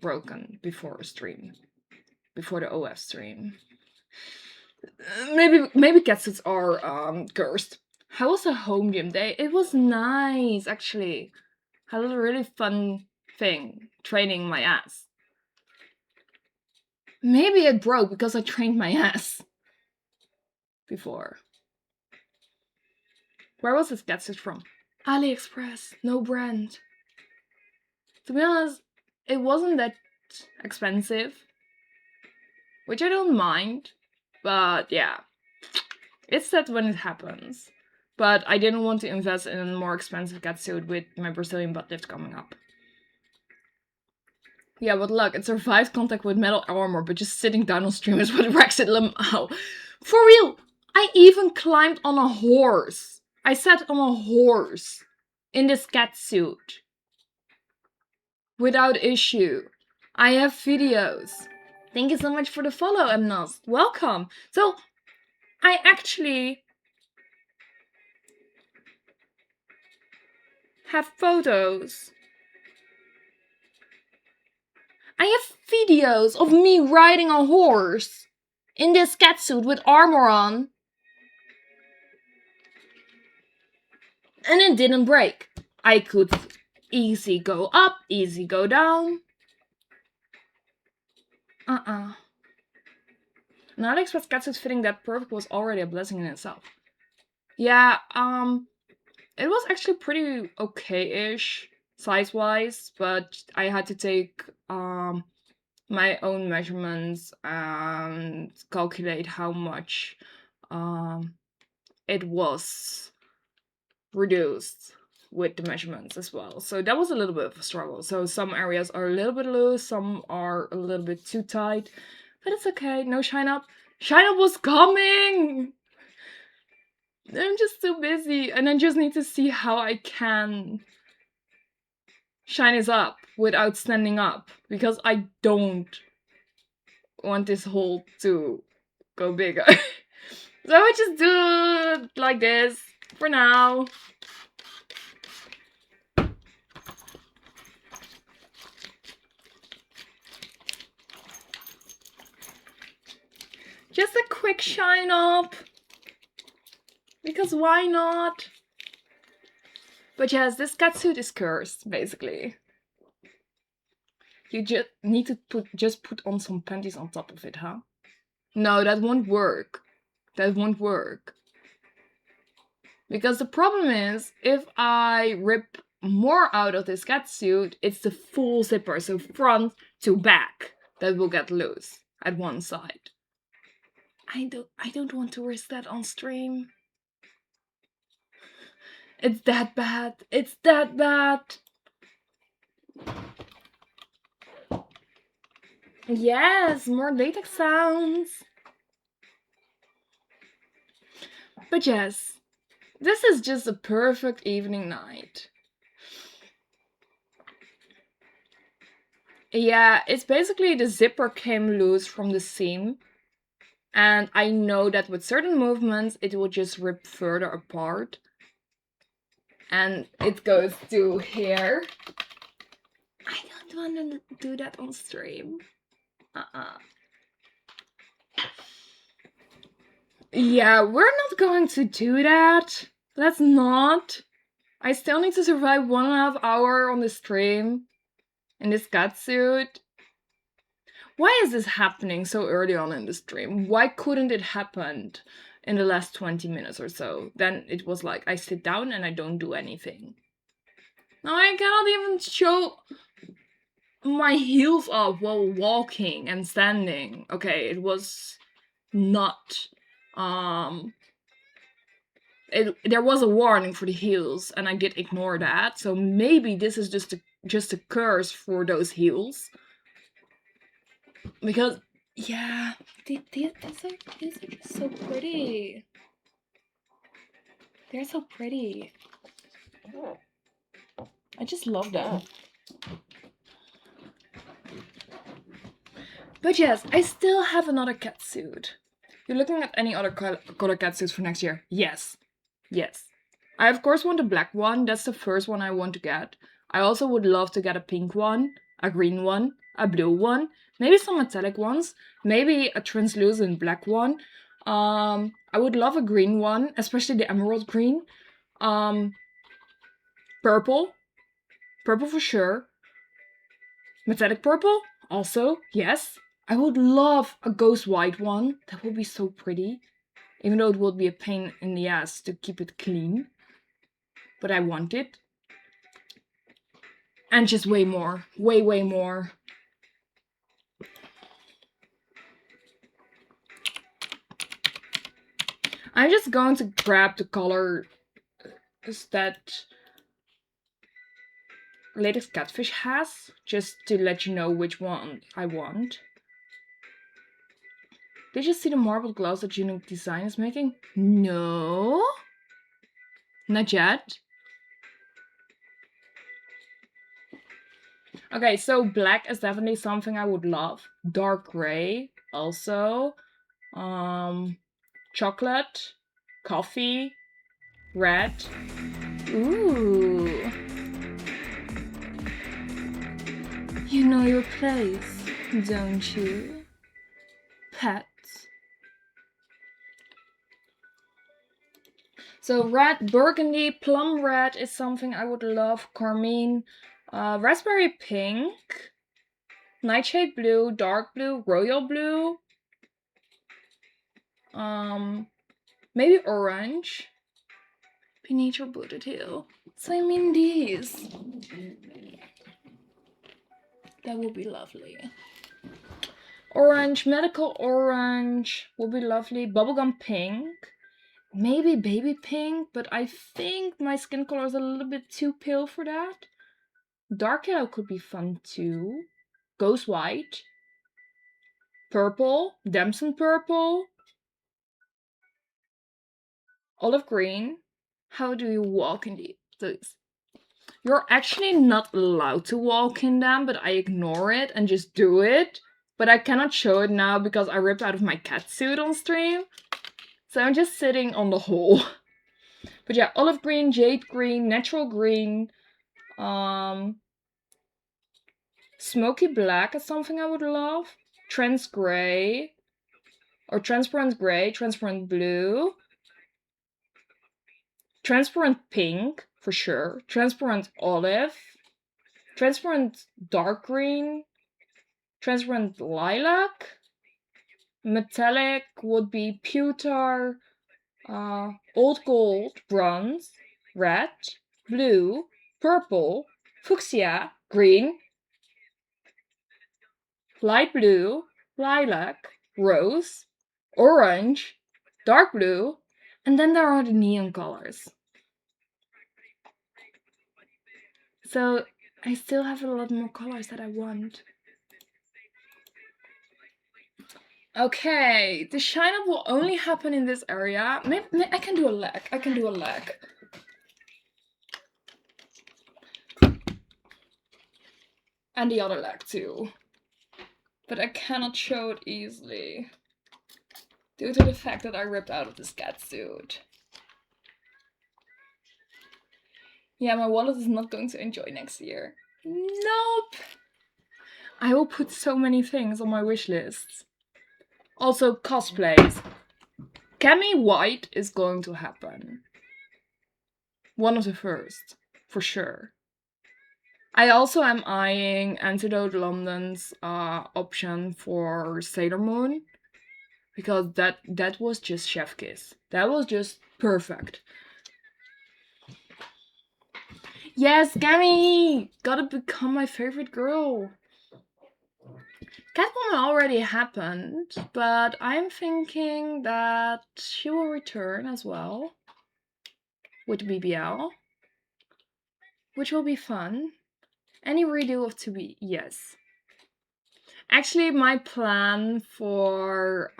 broken before stream. Before the OF stream. Maybe catsuits are cursed. How was the home gym day? It was nice, actually. Had a really fun thing, training my ass. Maybe it broke because I trained my ass before. Where was this catsuit from? AliExpress, no brand. To be honest, it wasn't that expensive, which I don't mind, but yeah, it's sad when it happens. But I didn't want to invest in a more expensive catsuit with my Brazilian butt lift coming up. Yeah, but look, it survived contact with metal armor, but just sitting down on stream is what wrecks it. Ow. For real, I even climbed on a horse. I sat on a horse in this catsuit without issue. I have videos. Thank you so much for the follow, Emnos. Welcome. So, I actually have photos. I have videos of me riding a horse in this catsuit with armor on. And it didn't break. I could easy go up, easy go down. An AliExpress catsuit fitting that perfect was already a blessing in itself. Yeah, it was actually pretty okay-ish size-wise, but I had to take my own measurements and calculate how much it was reduced with the measurements as well. So that was a little bit of a struggle. So some areas are a little bit loose, some are a little bit too tight, but it's okay. No shine up. Shine up was coming! I'm just too busy and I just need to see how I can shine this up without standing up, because I don't want this hole to go bigger. So I just do it like this for now. Just a quick shine up, because why not? But yes, this catsuit is cursed, basically. You just need to put on some panties on top of it, huh? No, that won't work. That won't work. Because the problem is, if I rip more out of this catsuit, it's the full zipper, so front to back, that will get loose at one side. I don't want to risk that on stream. It's that bad. It's that bad. Yes, more latex sounds. But yes, this is just a perfect evening night. Yeah, it's basically the zipper came loose from the seam. And I know that with certain movements, it will just rip further apart. And it goes to here. I don't want to do that on stream. Yeah, we're not going to do that. Let's not. I still need to survive 1.5 hours on the stream in this catsuit. Why is this happening so early on in the stream? Why couldn't it happen in the last 20 minutes or so? Then it was like, I sit down and I don't do anything. Now I cannot even show my heels off while walking and standing. Okay, it was not, there was a warning for the heels and I did ignore that, so maybe this is just a curse for those heels. Because, yeah, these are so pretty. They're so pretty. I just love them. But yes, I still have another catsuit. You're looking at any other color catsuits for next year? Yes. Yes. I of course want a black one. That's the first one I want to get. I also would love to get a pink one, a green one, a blue one, maybe some metallic ones, maybe a translucent black one. I would love a green one, especially the emerald green. Purple. Purple for sure. Metallic purple? Also, yes. I would love a ghost white one. That would be so pretty. Even though it would be a pain in the ass to keep it clean. But I want it. And just way more. Way, way more. I'm just going to grab the color that Latest Catfish has, just to let you know which one I want. Did you see the marbled gloves that Unique Design is making? No? Not yet? Okay, so black is definitely something I would love. Dark gray also. Chocolate, coffee, red. Ooh. You know your place, don't you? Pets. So red, burgundy, plum red is something I would love. Carmine, raspberry pink, nightshade blue, dark blue, royal blue. Maybe orange. Beneath your booted heel. So I mean these. That would be lovely. Orange, medical orange would be lovely. Bubblegum pink. Maybe baby pink, but I think my skin color is a little bit too pale for that. Dark yellow could be fun too. Ghost white. Purple. Damson purple. Olive green. How do you walk in these? You're actually not allowed to walk in them, but I ignore it and just do it. But I cannot show it now because I ripped out of my catsuit on stream. So I'm just sitting on the hole. But yeah, olive green, jade green, natural green. Smoky black is something I would love. Trans gray. Or transparent gray, transparent blue. Transparent pink, for sure. Transparent olive. Transparent dark green. Transparent lilac. Metallic would be pewter, old gold, bronze, red, blue, purple, fuchsia, green, light blue, lilac, rose, orange, dark blue, and then there are the neon colors. So I still have a lot more colors that I want. Okay, the shine up will only happen in this area. Maybe I can do a leg. I can do a leg. And the other leg too. But I cannot show it easily. Due to the fact that I ripped out of this catsuit. Yeah, my wallet is not going to enjoy next year. Nope! I will put so many things on my wish list. Also, cosplays. Cammy White is going to happen. One of the first, for sure. I also am eyeing Antidote London's option for Sailor Moon, because that was just chef kiss. That was just perfect. Yes, Gammy! Gotta become my favorite girl. Catwoman already happened, but I'm thinking that she will return as well with BBL, which will be fun. Any redo of 2B, yes. Actually, my plan for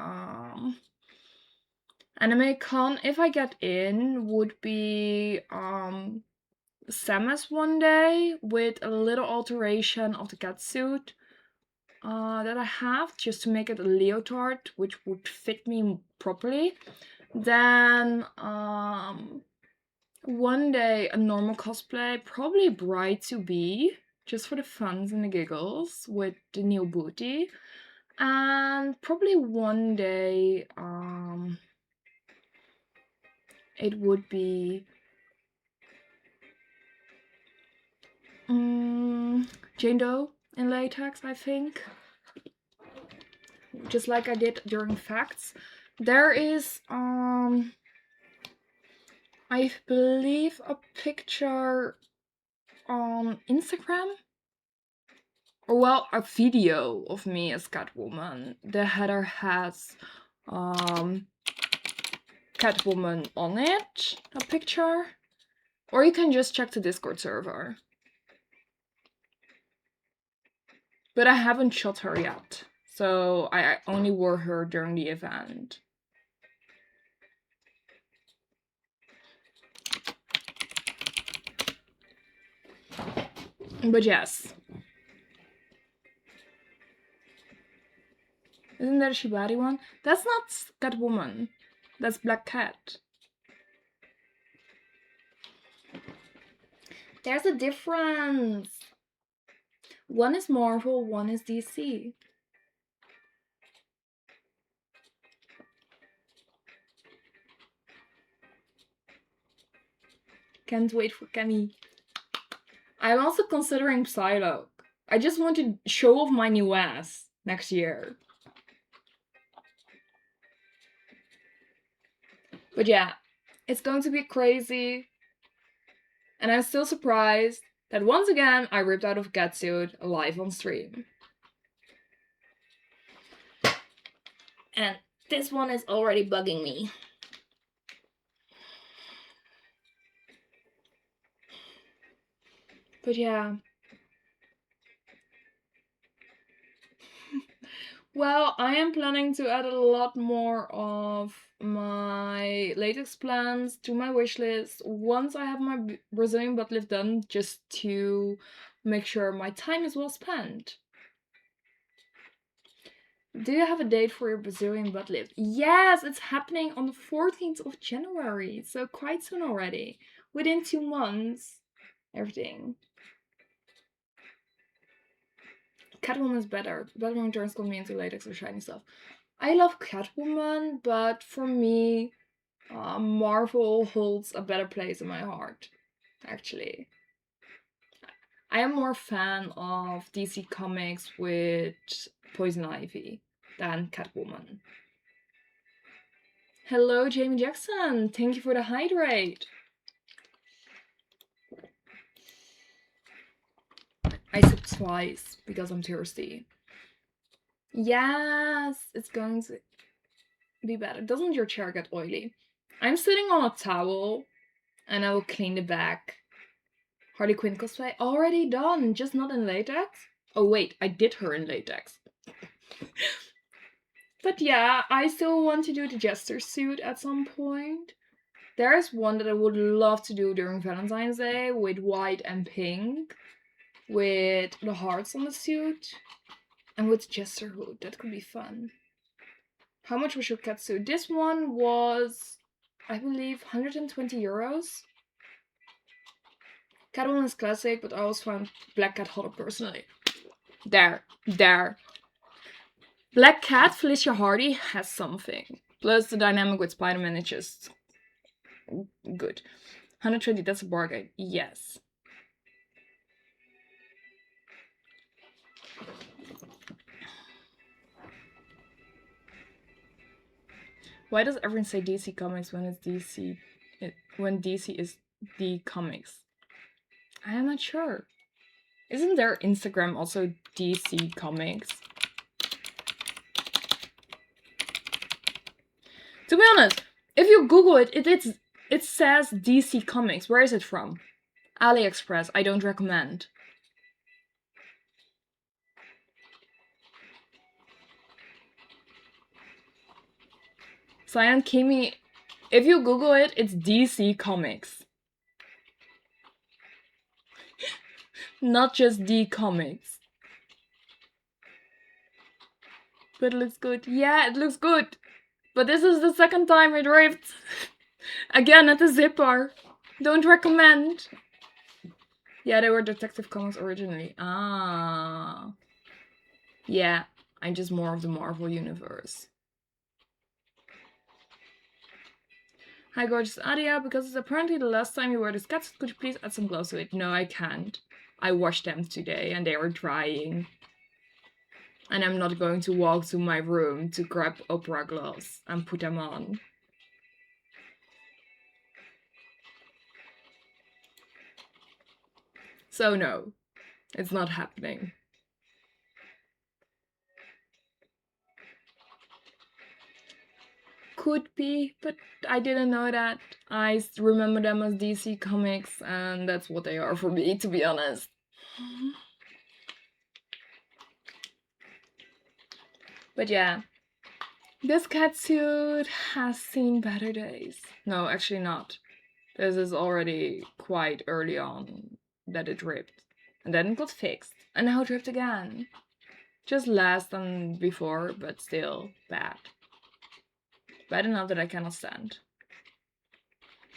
Anime Con, if I get in, would be Samus one day with a little alteration of the catsuit that I have, just to make it a leotard, which would fit me properly. Then one day a normal cosplay, probably Bride to Be, just for the funs and the giggles with the new booty. And probably one day it would be Jane Doe in latex, I think. Just like I did during Facts. There is I believe a picture on Instagram, or well, a video of me as Catwoman. The header has Catwoman on it, a picture, or you can just check the Discord server. But I haven't shot her yet, so I only wore her during the event. But yes. Isn't there a Shibari one? That's not Catwoman. That's Black Cat. There's a difference. One is Marvel, one is DC. Can't wait for Cammy. I'm also considering Psylocke. I just want to show off my new ass next year. But yeah, it's going to be crazy. And I'm still surprised that once again I ripped out of Catsuit live on stream. And this one is already bugging me. But yeah. Well, I am planning to add a lot more of my latex plans to my wish list once I have my Brazilian butt lift done, just to make sure my time is well spent. Do you have a date for your Brazilian butt lift? Yes, it's happening on the 14th of January, so quite soon already. Within 2 months, everything. Catwoman is better. Batman Returns got me into latex or shiny stuff. I love Catwoman, but for me, Marvel holds a better place in my heart, actually. I am more a fan of DC Comics with Poison Ivy than Catwoman. Hello, Jamie Jackson. Thank you for the hydrate. I sipped twice because I'm thirsty. Yes, it's going to be better. Doesn't your chair get oily? I'm sitting on a towel and I will clean the back. Harley Quinn cosplay already done, just not in latex. Oh wait, I did her in latex. But yeah, I still want to do the Jester suit at some point. There's one that I would love to do during Valentine's Day with white and pink, with the hearts on the suit, and with Jester hood. That could be fun. How much was your catsuit? This one was, I believe, 120 euros. Catwoman is classic, but I always found Black Cat hotter personally. There. Black Cat, Felicia Hardy, has something. Plus the dynamic with Spider-Man is just good. 120, that's a bargain. Yes. Why does everyone say DC Comics when it's DC? When DC is the comics? I am not sure. Isn't their Instagram also DC Comics? To be honest, if you Google it, it says DC Comics. Where is it from? AliExpress. I don't recommend. Cyan Kimi. If you Google it, it's DC Comics. Not just D Comics. But it looks good. Yeah, it looks good. But this is the second time it ripped. Again at the zipper. Don't recommend. Yeah, they were Detective Comics originally. Ah. Yeah, I'm just more of the Marvel universe. Hi, gorgeous Adia. Because it's apparently the last time you wear this catsuit, could you please add some gloves to it? No, I can't. I washed them today and they are drying. And I'm not going to walk to my room to grab opera gloves and put them on. So no, it's not happening. Could be, but I didn't know that. I remember them as DC Comics, and that's what they are for me, to be honest. But yeah, this catsuit has seen better days. No, actually not. This is already quite early on that it ripped. And then it got fixed. And now it ripped again. Just less than before, but still bad. Bad enough that I cannot stand.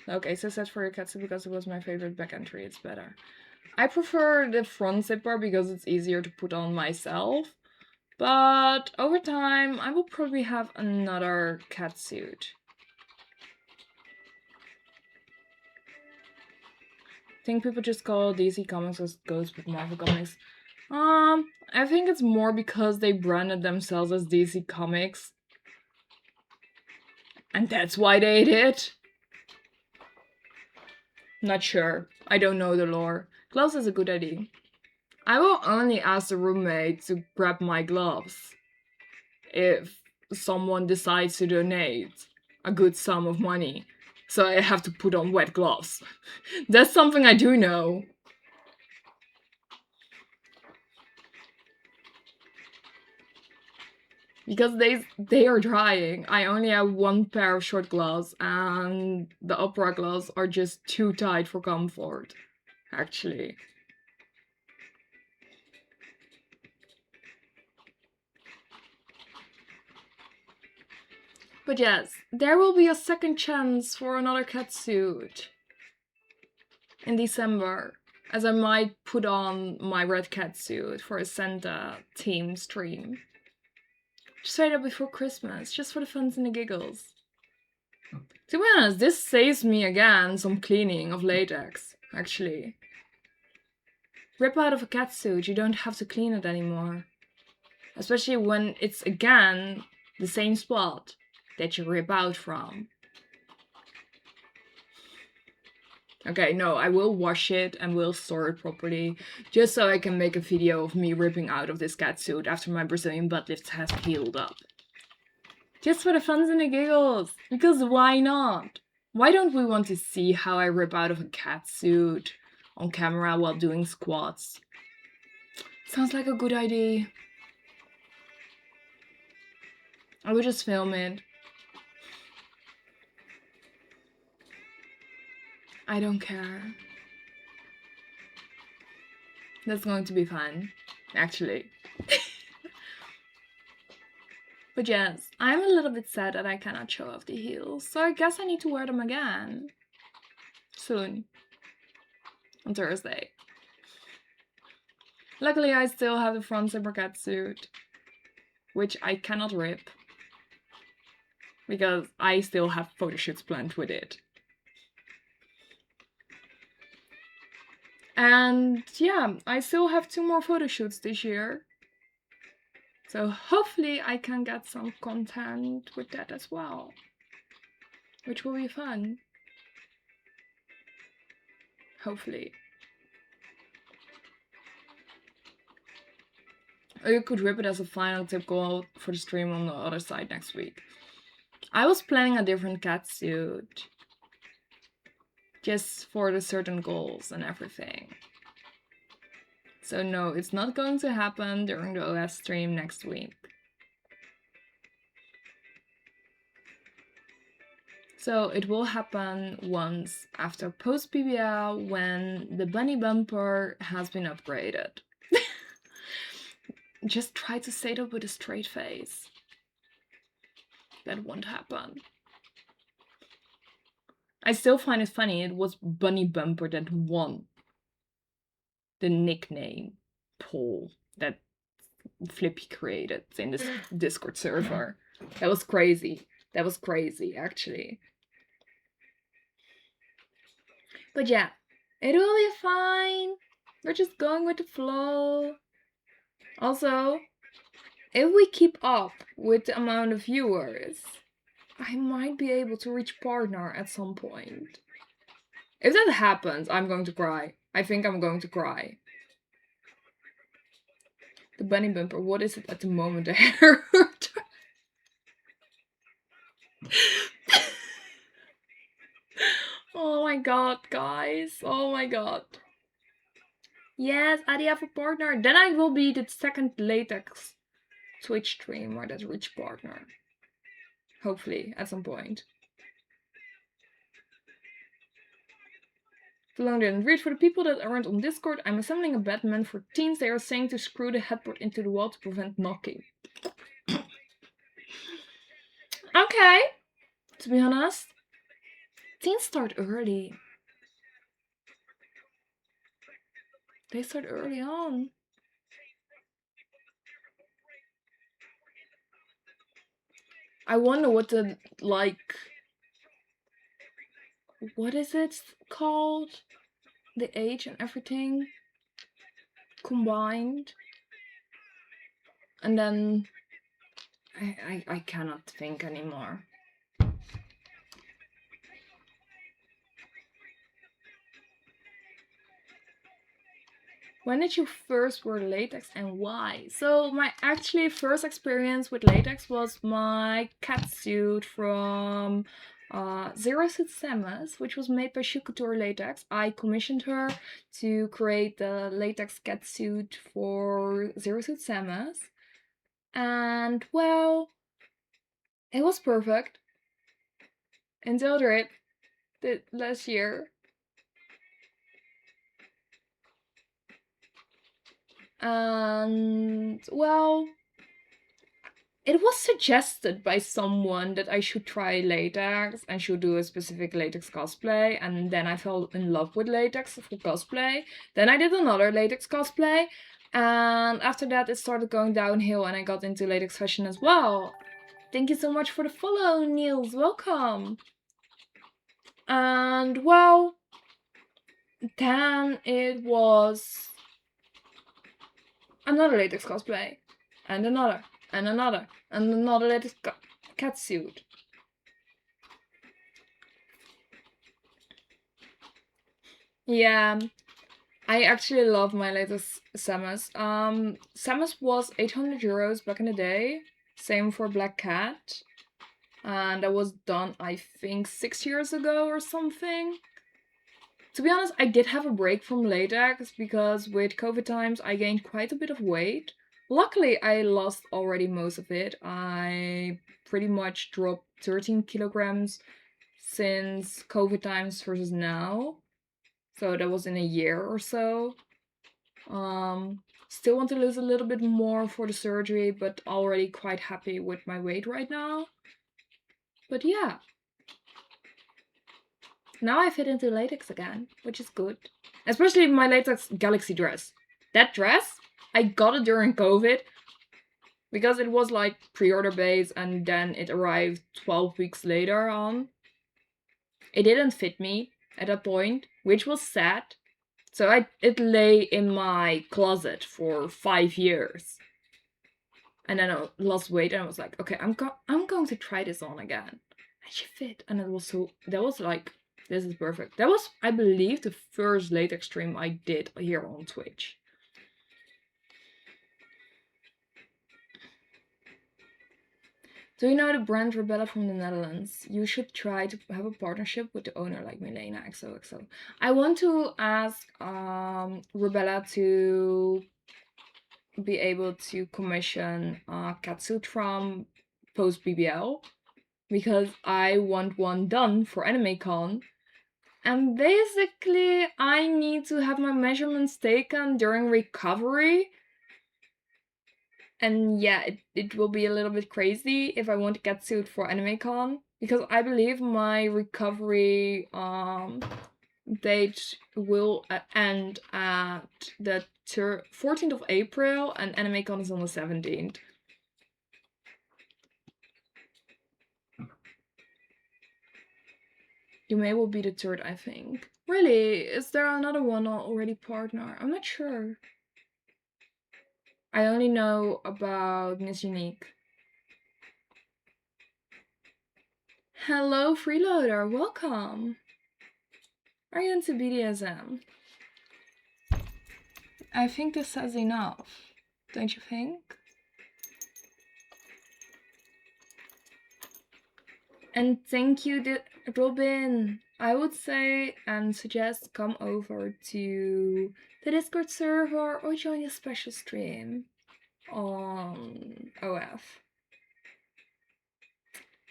Okay, so set for your catsuit because it was my favorite back entry. It's better. I prefer the front zipper because it's easier to put on myself. But over time, I will probably have another catsuit. I think people just call DC Comics as goes with Marvel Comics. I think it's more because they branded themselves as DC Comics. And that's why they did. Not sure. I don't know the lore. Gloves is a good idea. I will only ask the roommate to grab my gloves if someone decides to donate a good sum of money. So I have to put on wet gloves. That's something I do know. Because they are drying. I only have one pair of short gloves and the opera gloves are just too tight for comfort, actually. But yes, there will be a second chance for another catsuit in December, as I might put on my red catsuit for a Santa theme stream. Just right up before Christmas, just for the funs and the giggles. To be honest, this saves me again some cleaning of latex, actually. Rip out of a catsuit, you don't have to clean it anymore. Especially when it's again the same spot that you rip out from. Okay, no, I will wash it and will store it properly, just so I can make a video of me ripping out of this catsuit after my Brazilian butt lift has healed up. Just for the funs and the giggles, because why not? Why don't we want to see how I rip out of a catsuit on camera while doing squats? Sounds like a good idea. I will just film it. I don't care. That's going to be fun, actually. But yes, I'm a little bit sad that I cannot show off the heels, so I guess I need to wear them again. Soon. On Thursday. Luckily, I still have the front zipper catsuit, which I cannot rip, because I still have photo shoots planned with it. And yeah, I still have 2 more photo shoots this year. So hopefully I can get some content with that as well. which will be fun. Hopefully. Or you could rip it as a final tip goal for the stream on the other side next week. I was planning a different catsuit. Just for the certain goals and everything. So no, it's not going to happen during the OS stream next week. So it will happen once after post PBL when the bunny bumper has been upgraded. Just try to say that with a straight face. That won't happen. I still find it funny, it was Bunny Bumper that won the nickname poll that Flippy created in this Discord server. That was crazy. That was crazy, actually. But yeah, it will be fine. We're just going with the flow. Also, if we keep up with the amount of viewers, I might be able to reach partner at some point. If that happens, I'm going to cry. I think I'm going to cry. The bunny bumper, what is it at the moment? The hair. Oh my god, guys. Oh my god. Yes, I have a partner. Then I will be the second latex Twitch streamer that reach partner. Hopefully, at some point. Too long didn't read. For the people that aren't on Discord, I'm assembling a Batman for teens. They are saying to screw the headboard into the wall to prevent knocking. Okay. To be honest, teens start early. They start early on. I wonder what the, like... What is it called? The age and everything combined. And then... I cannot think anymore. When did you first wear latex and why? So my actually first experience with latex was my catsuit from Zero Suit Samus, which was made by Shoe Couture Latex. I commissioned her to create the latex catsuit for Zero Suit Samus. And well, it was perfect until drip last year. And well, it was suggested by someone that I should try latex and should do a specific latex cosplay, and then I fell in love with latex for cosplay. Then I did another latex cosplay, and after that it started going downhill and I got into latex fashion as well. Thank you so much for the follow, Niels, welcome. And well, then it was another latex cosplay, and another latex catsuit. Yeah, I actually love my latest Samus. Samus was 800 euros back in the day. Same for Black Cat. And that was done, I think, 6 years ago or something. To be honest, I did have a break from latex because with COVID times I gained quite a bit of weight. Luckily, I lost already most of it. I pretty much dropped 13 kilograms since COVID times versus now. So that was in a year or so. Still want to lose a little bit more for the surgery, but already quite happy with my weight right now. But yeah. Now I fit into latex again, which is good. Especially my latex Galaxy dress. That dress, I got it during COVID because it was like pre-order base and then it arrived 12 weeks later on. It didn't fit me at that point, which was sad. So it lay in my closet for 5 years. And then I lost weight and I was like, okay, I'm going to try this on again. she fit, and it was so. That was like, this is perfect. That was, I believe, the first latex stream I did here on Twitch. Do you know the brand Rebella from the Netherlands? You should try to have a partnership with the owner, like Milena XOXO. I want to ask Rebella to be able to commission Catsuit from post BBL, because I want one done for AnimeCon. And basically, I need to have my measurements taken during recovery. And yeah, it will be a little bit crazy if I want to get suit for AnimeCon, because I believe my recovery date will end at the 14th of April, and AnimeCon is on the 17th. Yume will be the 3rd, I think. Really? Is there another one already partner? I'm not sure. I only know about Miss Unique. Hello, freeloader. Welcome. Are you into BDSM? I think this says enough. Don't you think? And thank you, Robin. I would say and suggest come over to the Discord server or join a special stream on OF.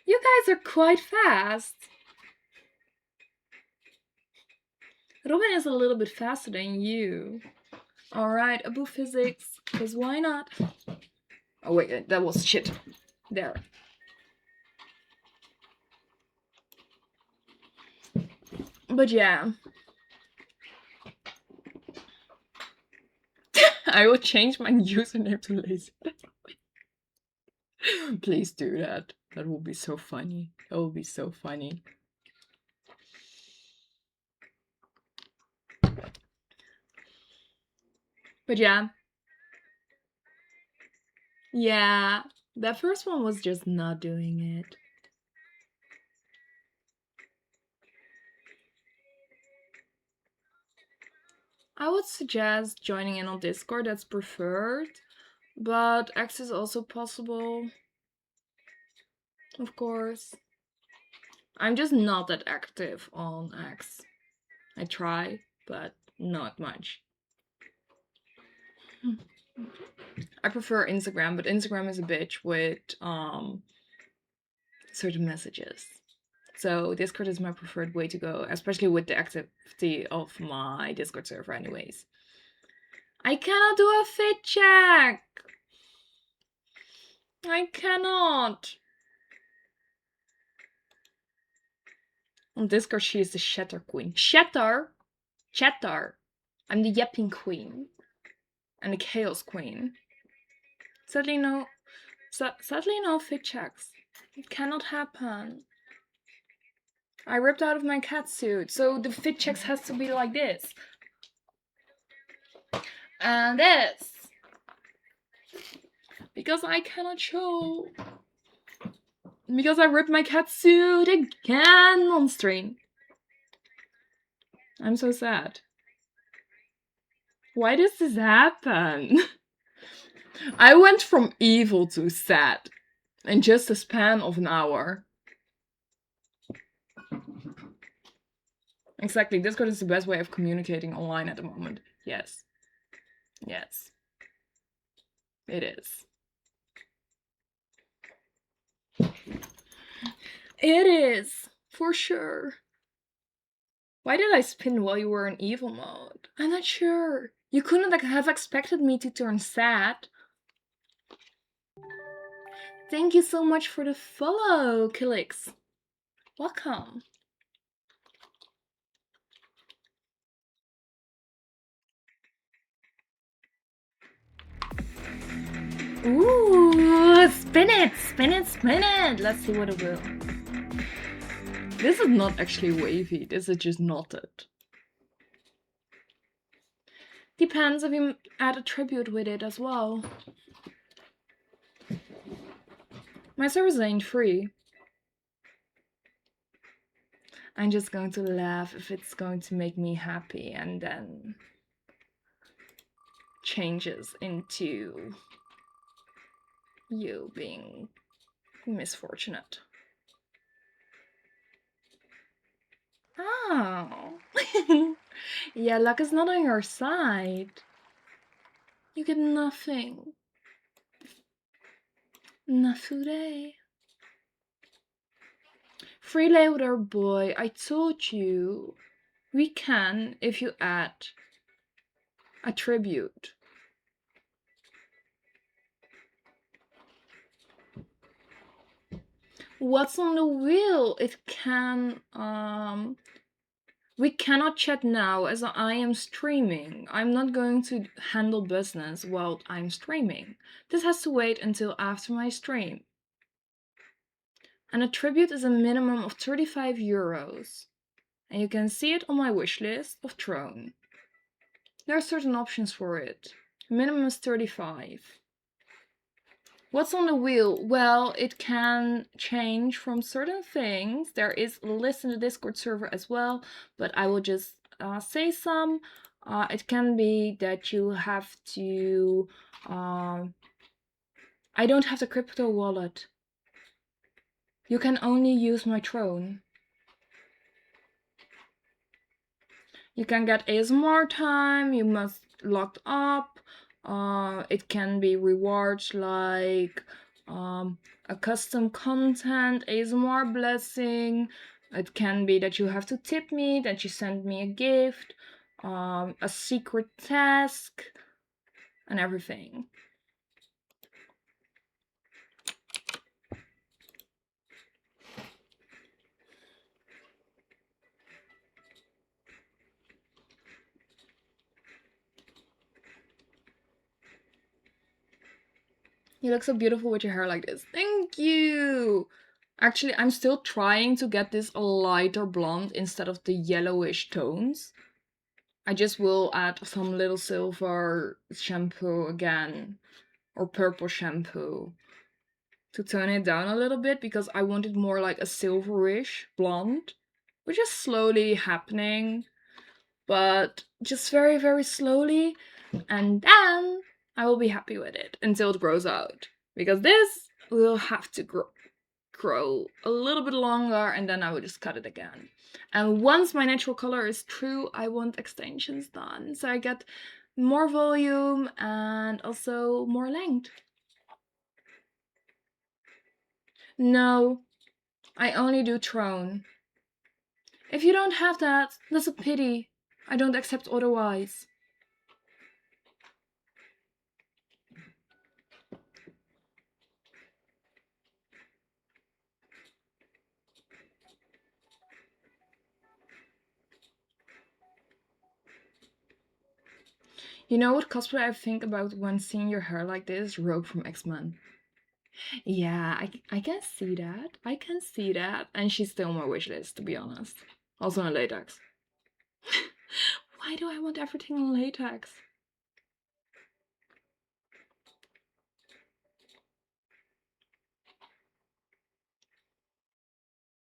You guys are quite fast. Robin is a little bit faster than you. Alright, Abu Physics, because why not? Oh wait, that was shit. There. But yeah. I will change my username to Lazy. Please do that. That will be so funny. That will be so funny. But yeah. Yeah. That first one was just not doing it. I would suggest joining in on Discord, that's preferred. But X is also possible. Of course. I'm just not that active on X. I try, but not much. I prefer Instagram, but Instagram is a bitch with certain messages. So Discord is my preferred way to go, especially with the activity of my Discord server anyways. I cannot do a fit check! I cannot! On Discord, she is the Shatter Queen. Shatter! Shatter! I'm the Yapping Queen. And the Chaos Queen. Sadly no fit checks. It cannot happen. I ripped out of my catsuit, so the fit checks has to be like this. And this. Because I cannot show. Because I ripped my catsuit again on stream. I'm so sad. Why does this happen? I went from evil to sad in just a span of an hour. Exactly, Discord is the best way of communicating online at the moment. Yes. Yes. It is. It is, for sure. Why did I spin while you were in evil mode? I'm not sure. You couldn't have expected me to turn sad. Thank you so much for the follow, Killix. Welcome. Ooh, spin it, spin it, spin it. Let's see what it will. This is not actually wavy, this is just knotted. Depends if you add a tribute with it as well. My service ain't free. I'm just going to laugh if it's going to make me happy and then changes into you being misfortunate. Oh. Yeah, luck is not on your side. You get nothing. Nafure. Freeloader boy, I told you. We can if you add a tribute. What's on the wheel? It can, we cannot chat now as I am streaming. I'm not going to handle business while I'm streaming. This has to wait until after my stream. And a tribute is a minimum of 35 euros. And you can see it on my wish list of Throne. There are certain options for it. Minimum is 35. What's on the wheel? Well, it can change from certain things. There is a list in the Discord server as well, but I will just say some. It can be that you have to... I don't have the crypto wallet. You can only use my Throne. You can get ASMR time, you must locked up. It can be rewards like a custom content, ASMR blessing. It can be that you have to tip me, that you send me a gift, a secret task, and everything. You look so beautiful with your hair like this. Thank you! Actually, I'm still trying to get this a lighter blonde instead of the yellowish tones. I just will add some little silver shampoo again, or purple shampoo, to tone it down a little bit because I want it more like a silverish blonde, which is slowly happening, but just very, very slowly, and then I will be happy with it until it grows out, because this will have to grow a little bit longer and then I will just cut it again. And once my natural color is true, I want extensions done so I get more volume and also more length. No, I only do Throne. If you don't have that, that's a pity. I don't accept otherwise. You know what cosplay I think about when seeing your hair like this? Rogue from X-Men. Yeah, I can see that. I can see that. And she's still on my wish list, to be honest. Also in latex. Why do I want everything in latex?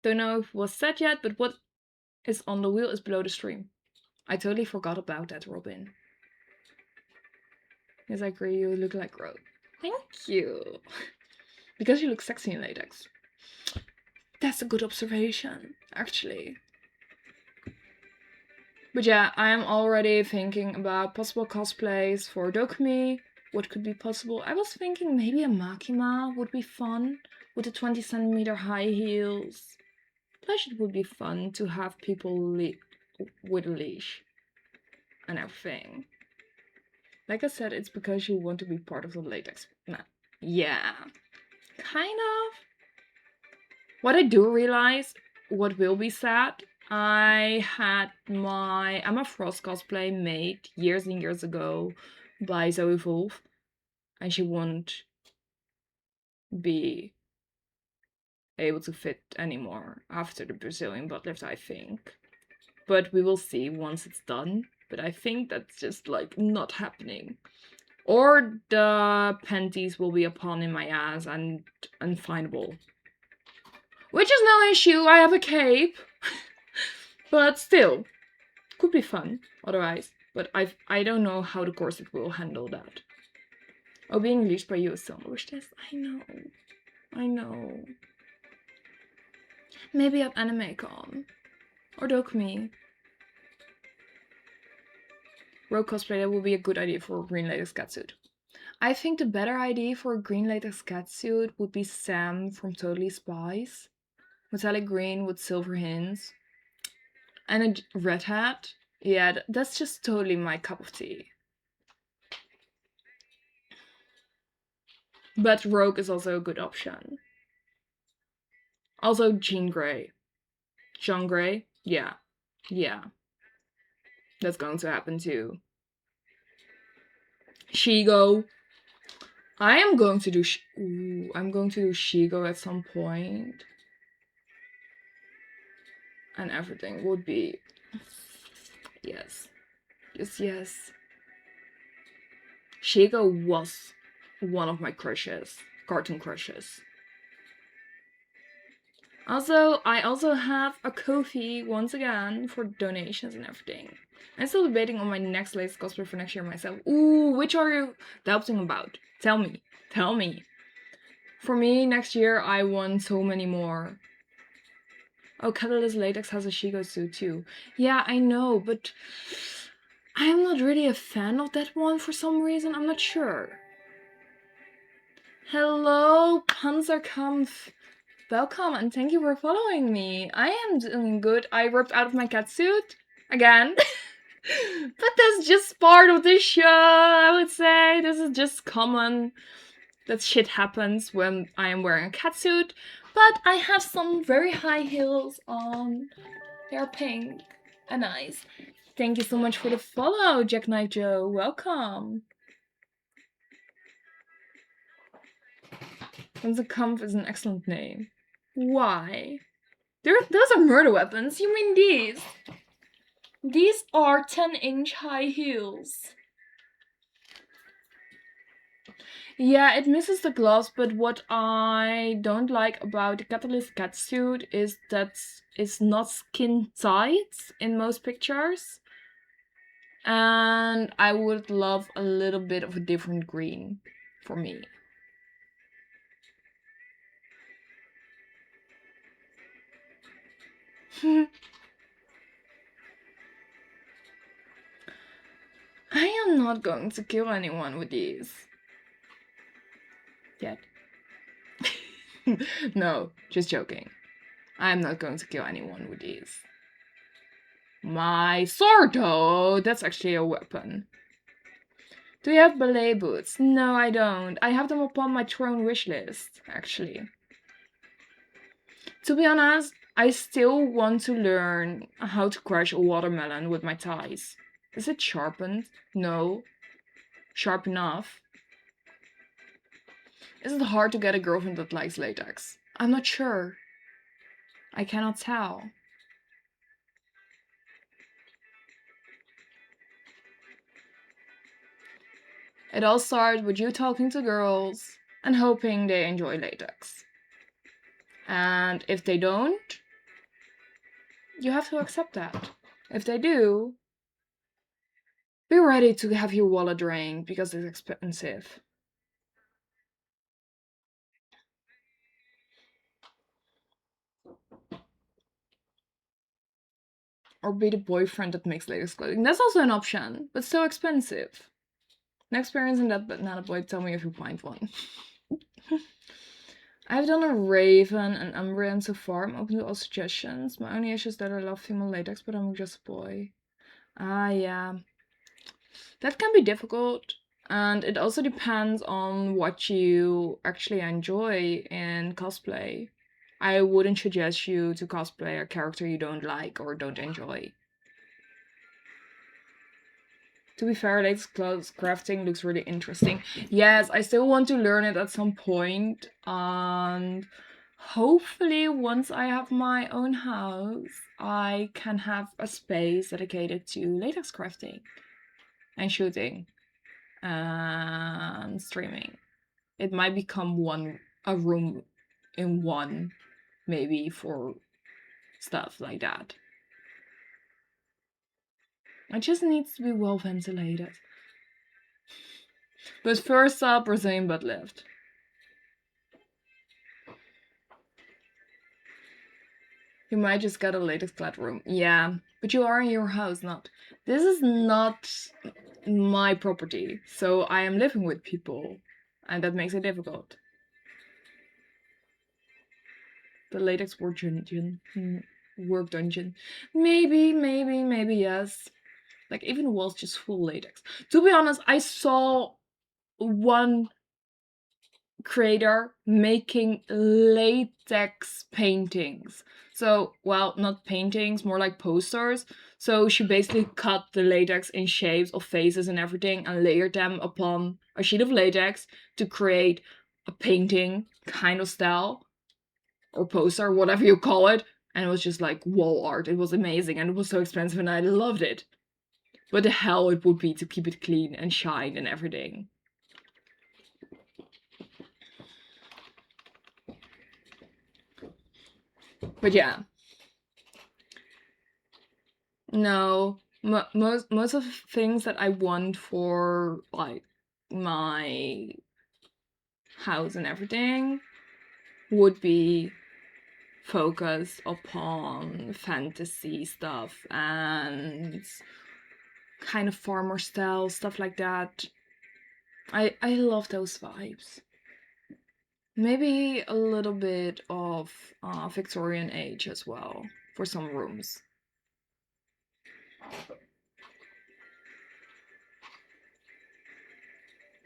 Don't know if it was said yet, but what is on the wheel is below the stream. I totally forgot about that, Robin. Yes, I agree, you look like Rogue. Thank you. Because you look sexy in latex. That's a good observation, actually. But yeah, I am already thinking about possible cosplays for Dokumi. What could be possible? I was thinking maybe a Makima would be fun with the 20cm high heels. Plus, it would be fun to have people with a leash and everything. Like I said, it's because you want to be part of the latex. Nah. Yeah, kind of. What I do realize, what will be sad, I had my Emma Frost cosplay made years and years ago by Zoe Wolf, and she won't be able to fit anymore after the Brazilian butt lift, I think. But we will see once it's done. But I think that's just like not happening. Or the panties will be a pawn in my ass and unfindable. Which is no issue, I have a cape. But still, could be fun otherwise. But I don't know how the corset will handle that. Oh, being released by you is so much this. I know. Maybe at AnimeCon. Or Dokumi. Rogue cosplay, that would be a good idea for a green latex catsuit. I think the better idea for a green latex catsuit would be Sam from Totally Spies. Metallic green with silver hints. And a red hat. Yeah, that's just totally my cup of tea. But Rogue is also a good option. Also, Jean Grey. Jean Grey? Yeah. Yeah. That's going to happen too. Shigo. I am going to do I'm going to do Shigo at some point. And everything would be yes. Yes. Shigo was one of my crushes. Cartoon crushes. Also, I also have a Ko-fi once again for donations and everything. I'm still debating on my next latest cosplay for next year myself. Ooh, which are you doubting about? Tell me. Tell me. For me, next year, I want so many more. Oh, Catalyst Latex has a Shigo suit too. Yeah, I know, but I'm not really a fan of that one for some reason. I'm not sure. Hello, Panzerkampf. Welcome and thank you for following me. I am doing good. I ripped out of my catsuit again. But that's just part of the show, I would say. This is just common. That shit happens when I am wearing a catsuit. But I have some very high heels on. They're pink and nice. Thank you so much for the follow, Jack Knight Joe. Welcome. Panzerkampf is an excellent name. Why? Those are murder weapons. You mean these? These are 10-inch high heels. Yeah, it misses the gloves, but what I don't like about the Catalyst catsuit is that it's not skin tight in most pictures. And I would love a little bit of a different green for me. I am not going to kill anyone with these. Yet. No, just joking. I am not going to kill anyone with these. My sword, though! That's actually a weapon. Do you have ballet boots? No, I don't. I have them upon my throne wish list, actually. To be honest, I still want to learn how to crush a watermelon with my thighs. Is it sharpened? No. Sharp enough? Is it hard to get a girlfriend that likes latex? I'm not sure. I cannot tell. It all started with you talking to girls and hoping they enjoy latex. And if they don't, you have to accept that. If they do, be ready to have your wallet drained because it's expensive. Or be the boyfriend that makes latex clothing. That's also an option, but so expensive. Next parents in that banana boy, tell me if you find one. I've done a Raven and Umbreon so far. I'm open to all suggestions. My only issue is that I love female latex, but I'm just a boy. Ah, yeah. That can be difficult. And it also depends on what you actually enjoy in cosplay. I wouldn't suggest you to cosplay a character you don't like or don't enjoy. To be fair, latex clothes crafting looks really interesting. Yes, I still want to learn it at some point, and hopefully once I have my own house, I can have a space dedicated to latex crafting and shooting and streaming. It might become a room in one, maybe, for stuff like that. It just needs to be well ventilated. But first up, Brazilian butt lift. You might just get a latex clad room. Yeah, but you are in your house, not. This is not my property, so I am living with people, and that makes it difficult. The latex work dungeon. Work dungeon. Maybe, yes. Like, even walls just full latex. To be honest, I saw one creator making latex paintings. So, well, not paintings, more like posters. So she basically cut the latex in shapes of faces and everything and layered them upon a sheet of latex to create a painting kind of style or poster, whatever you call it. And it was just like wall art. It was amazing and it was so expensive and I loved it. But the hell it would be to keep it clean and shine and everything. But yeah. No, most of the things that I want for like my house and everything would be focused upon fantasy stuff and kind of farmer style stuff like that. I love those vibes. Maybe a little bit of Victorian age as well for some rooms.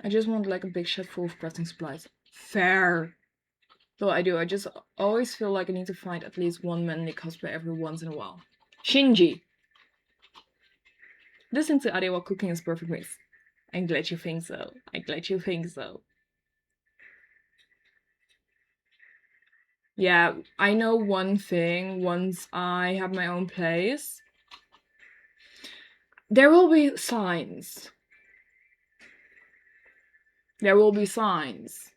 I just want like a big shed full of crafting supplies. Fair. Though I do, I just always feel like I need to find at least one manly cosplay every once in a while. Shinji! Listen to Ade while cooking is perfect mix. I'm glad you think so. I'm glad you think so. Yeah, I know one thing. Once I have my own place, there will be signs. There will be signs.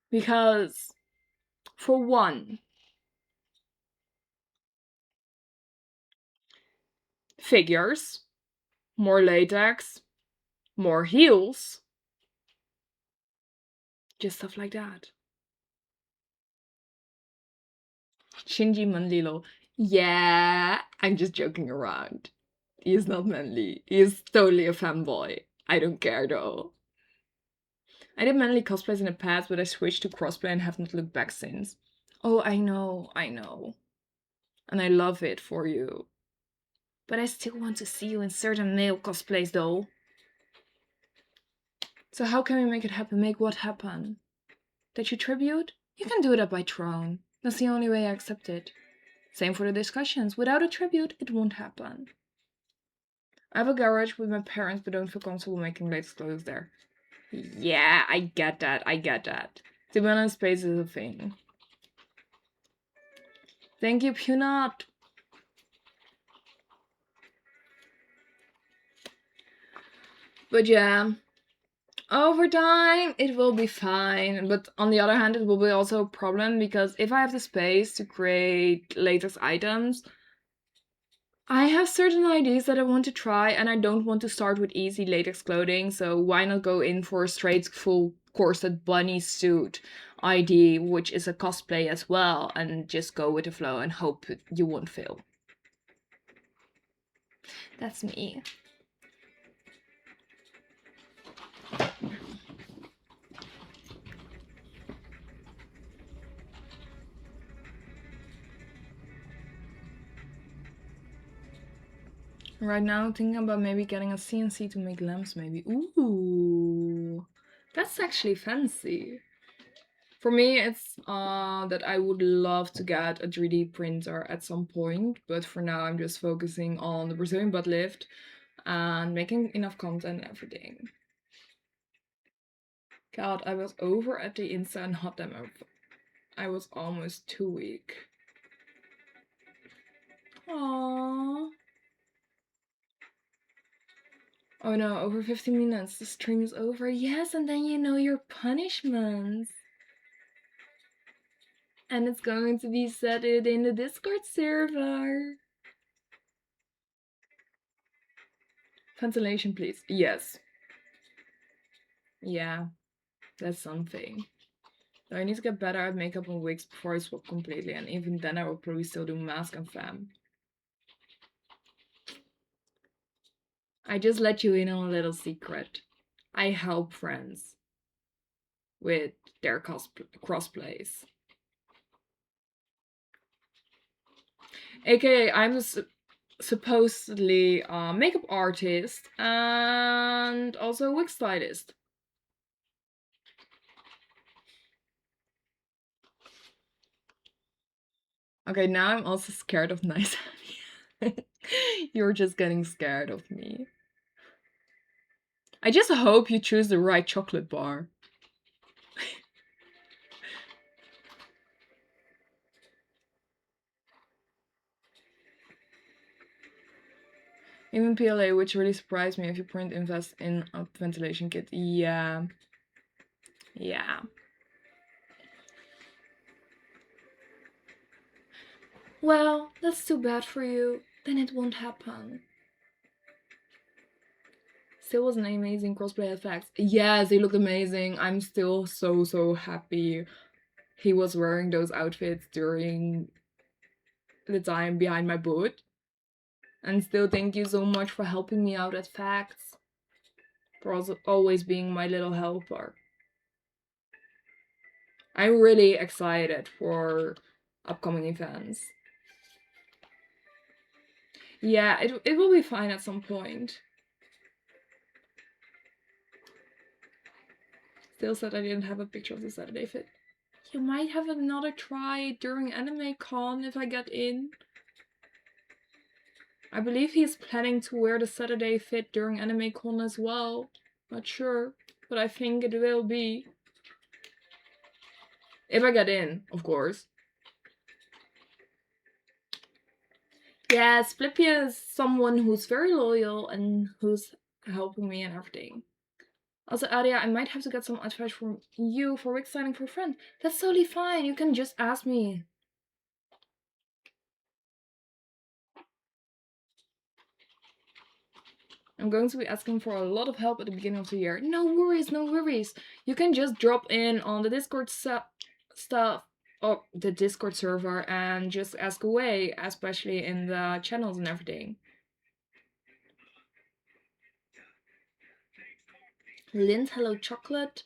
Because, for one, figures, more latex, more heels, just stuff like that. Shinji Manlilo. Yeah, I'm just joking around. He is not manly. He is totally a fanboy. I don't care though. I did manly cosplays in the past, but I switched to crossplay and have not looked back since. Oh, I know. And I love it for you. But I still want to see you in certain male cosplays though. So how can we make it happen? Make what happen? That you tribute? You can do that by Throne. That's the only way I accept it. Same for the discussions. Without a tribute, it won't happen. I have a garage with my parents, but don't feel comfortable making latest clothes there. Yeah, I get that. To be honest, space is a thing. Thank you, Punat. But yeah, over time it will be fine. But on the other hand, it will be also a problem because if I have the space to create latest items, I have certain ideas that I want to try, and I don't want to start with easy latex clothing, so why not go in for a straight full corset bunny suit ID, which is a cosplay as well, and just go with the flow and hope you won't fail. That's me. Right now, thinking about maybe getting a CNC to make lamps, maybe. Ooh, that's actually fancy. For me, it's that I would love to get a 3D printer at some point, but for now, I'm just focusing on the Brazilian butt lift and making enough content and everything. God, I was over at the Insta and hot demo. I was almost 2 weeks. Aww. Oh no, over 15 minutes. The stream is over. Yes, and then you know your punishments. And it's going to be set in the Discord server. Ventilation, please. Yes. Yeah, that's something. I need to get better at makeup and wigs before I swap completely, and even then I will probably still do mask and femme. I just let you in on a little secret. I help friends with their crossplays. AKA, I'm supposedly a makeup artist and also a wig stylist. Okay, now I'm also scared of nice. You're just getting scared of me. I just hope you choose the right chocolate bar. Even PLA, which really surprised me if you print invest in a ventilation kit. Yeah. Yeah. Well, that's too bad for you. Then it won't happen. Still was an amazing crossplay effects. Yes, they looked amazing. I'm still so happy he was wearing those outfits during the time behind my boot. And still thank you so much for helping me out at Facts. For also always being my little helper. I'm really excited for upcoming events. Yeah, it will be fine at some point. Still said I didn't have a picture of the Saturday fit. You might have another try during Anime Con if I get in. I believe he's planning to wear the Saturday fit during Anime Con as well. Not sure, but I think it will be. If I get in, of course. Yes, Flippy is someone who's very loyal and who's helping me and everything. Also, Aria, I might have to get some advice from you for wig styling for a friend. That's totally fine. You can just ask me. I'm going to be asking for a lot of help at the beginning of the year. No worries, no worries. You can just drop in on the Discord stuff or the Discord server and just ask away, especially in the channels and everything. Lint Hello Chocolate,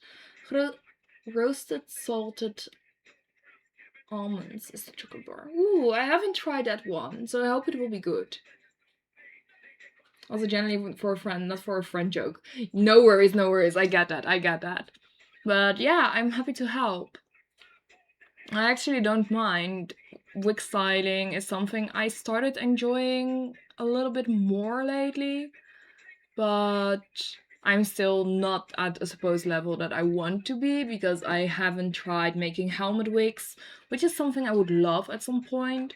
roasted salted almonds is the chocolate bar. Ooh, I haven't tried that one, so I hope it will be good. Also, generally for a friend, not for a friend joke. No worries, no worries. I get that. But yeah, I'm happy to help. I actually don't mind. Wig styling is something I started enjoying a little bit more lately, but I'm still not at a supposed level that I want to be because I haven't tried making helmet wigs, which is something I would love at some point.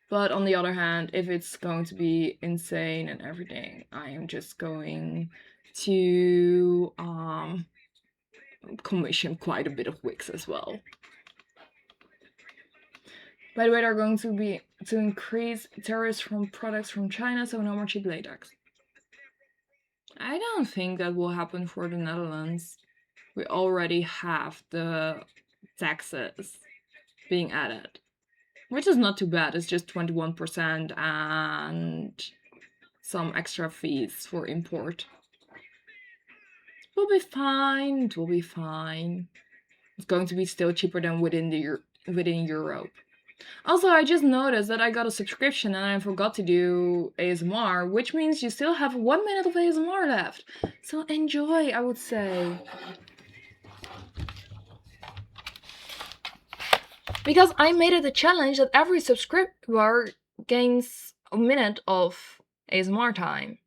But on the other hand, if it's going to be insane and everything, I am just going to commission quite a bit of wigs as well. By the way, they're going to be to increase tariffs from products from China, so no more cheap latex. I don't think that will happen for the Netherlands. We already have the taxes being added, which is not too bad. It's just 21% and some extra fees for import. We'll be fine. It will be fine. It's going to be still cheaper than within Europe. Also, I just noticed that I got a subscription and I forgot to do ASMR, which means you still have 1 minute of ASMR left. So enjoy, I would say. Because I made it a challenge that every subscriber gains a minute of ASMR time.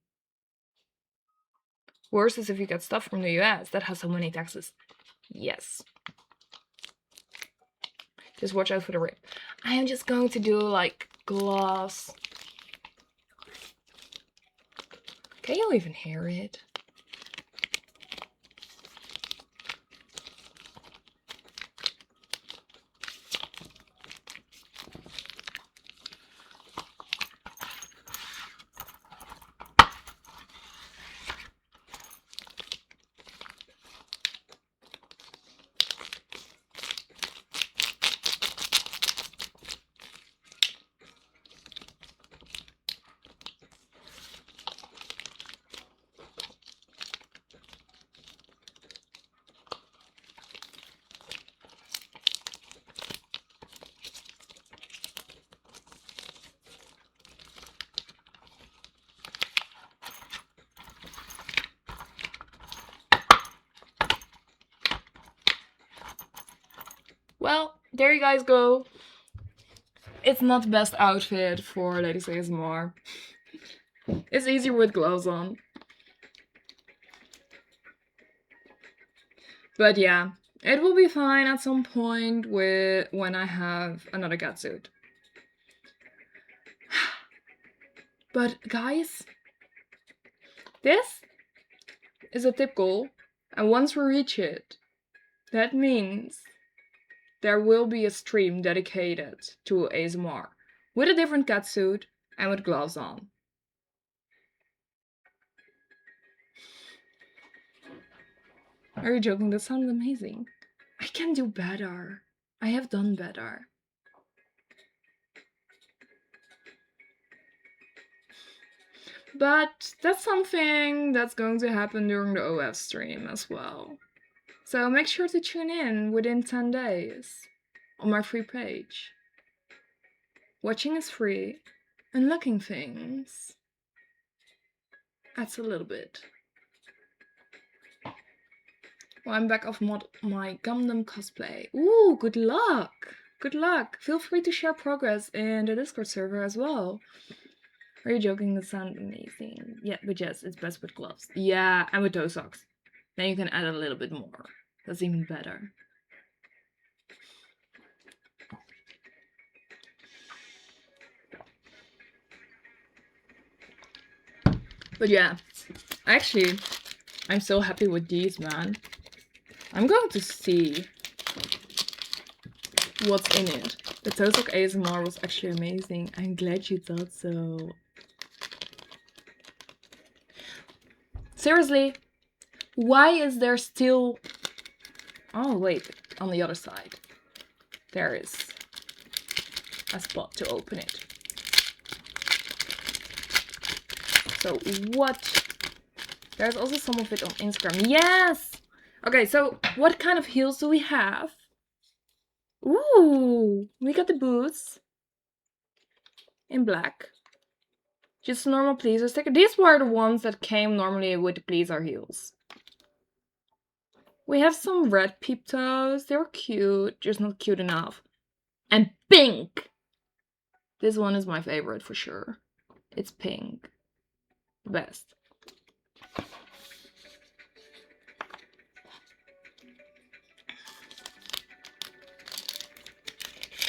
Worse is if you get stuff from the US that has so many taxes. Yes. Just watch out for the rip. I am just going to do like gloves. Can you even hear it? Well, there you guys go. It's not the best outfit for Ladies ASMR. It's easier with gloves on. But yeah, it will be fine at some point when I have another catsuit. But guys, this is a tip goal, and once we reach it, that means there will be a stream dedicated to ASMR with a different catsuit and with gloves on. Are you joking? That sounds amazing. I can do better. I have done better. But that's something that's going to happen during the OF stream as well. So make sure to tune in within 10 days on my free page. Watching is free, and looking things adds a little bit. Well, I'm back off my Gundam cosplay. Ooh, good luck! Good luck! Feel free to share progress in the Discord server as well. Are you joking? That sounds amazing. Yeah, but yes, it's best with gloves. Yeah, and with toe socks. Then you can add a little bit more. That's even better. But yeah, actually, I'm so happy with these, man. I'm going to see what's in it. The toe sock ASMR was actually amazing. I'm glad you thought so. Seriously, why is there still... Oh wait, on the other side there is a spot to open it. So what? There's also some of it on Instagram. Yes! Okay, so what kind of heels do we have? Ooh, we got the boots in black. Just normal pleaser sticker. These were the ones that came normally with the pleaser heels. We have some red peep toes. They're cute, just not cute enough. And pink! This one is my favorite for sure. It's pink. The best.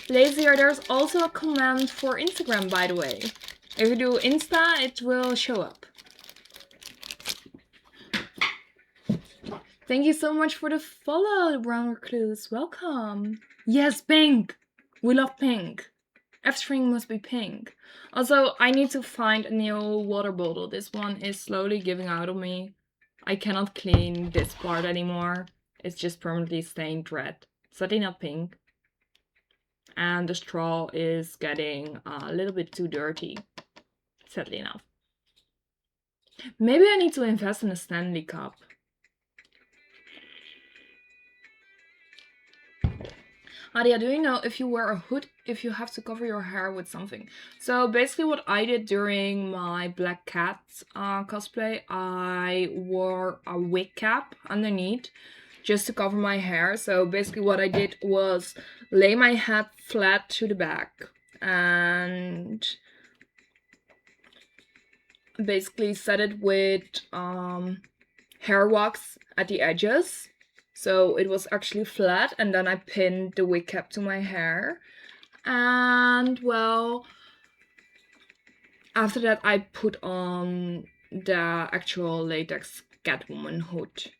Lazier, there's also a command for Instagram, by the way. If you do Insta, it will show up. Thank you so much for the follow, Brown Recluse. Welcome. Yes, pink. We love pink. F-string must be pink. Also, I need to find a new water bottle. This one is slowly giving out on me. I cannot clean this part anymore. It's just permanently stained red. Certainly not pink. And the straw is getting a little bit too dirty. Sadly enough. Maybe I need to invest in a Stanley cup. Adia, do you know if you wear a hood, if you have to cover your hair with something? So basically what I did during my Black Cat cosplay, I wore a wig cap underneath just to cover my hair. So basically what I did was lay my head flat to the back and basically set it with hair wax at the edges. So it was actually flat, and then I pinned the wig cap to my hair. And well, after that I put on the actual latex Catwoman hood.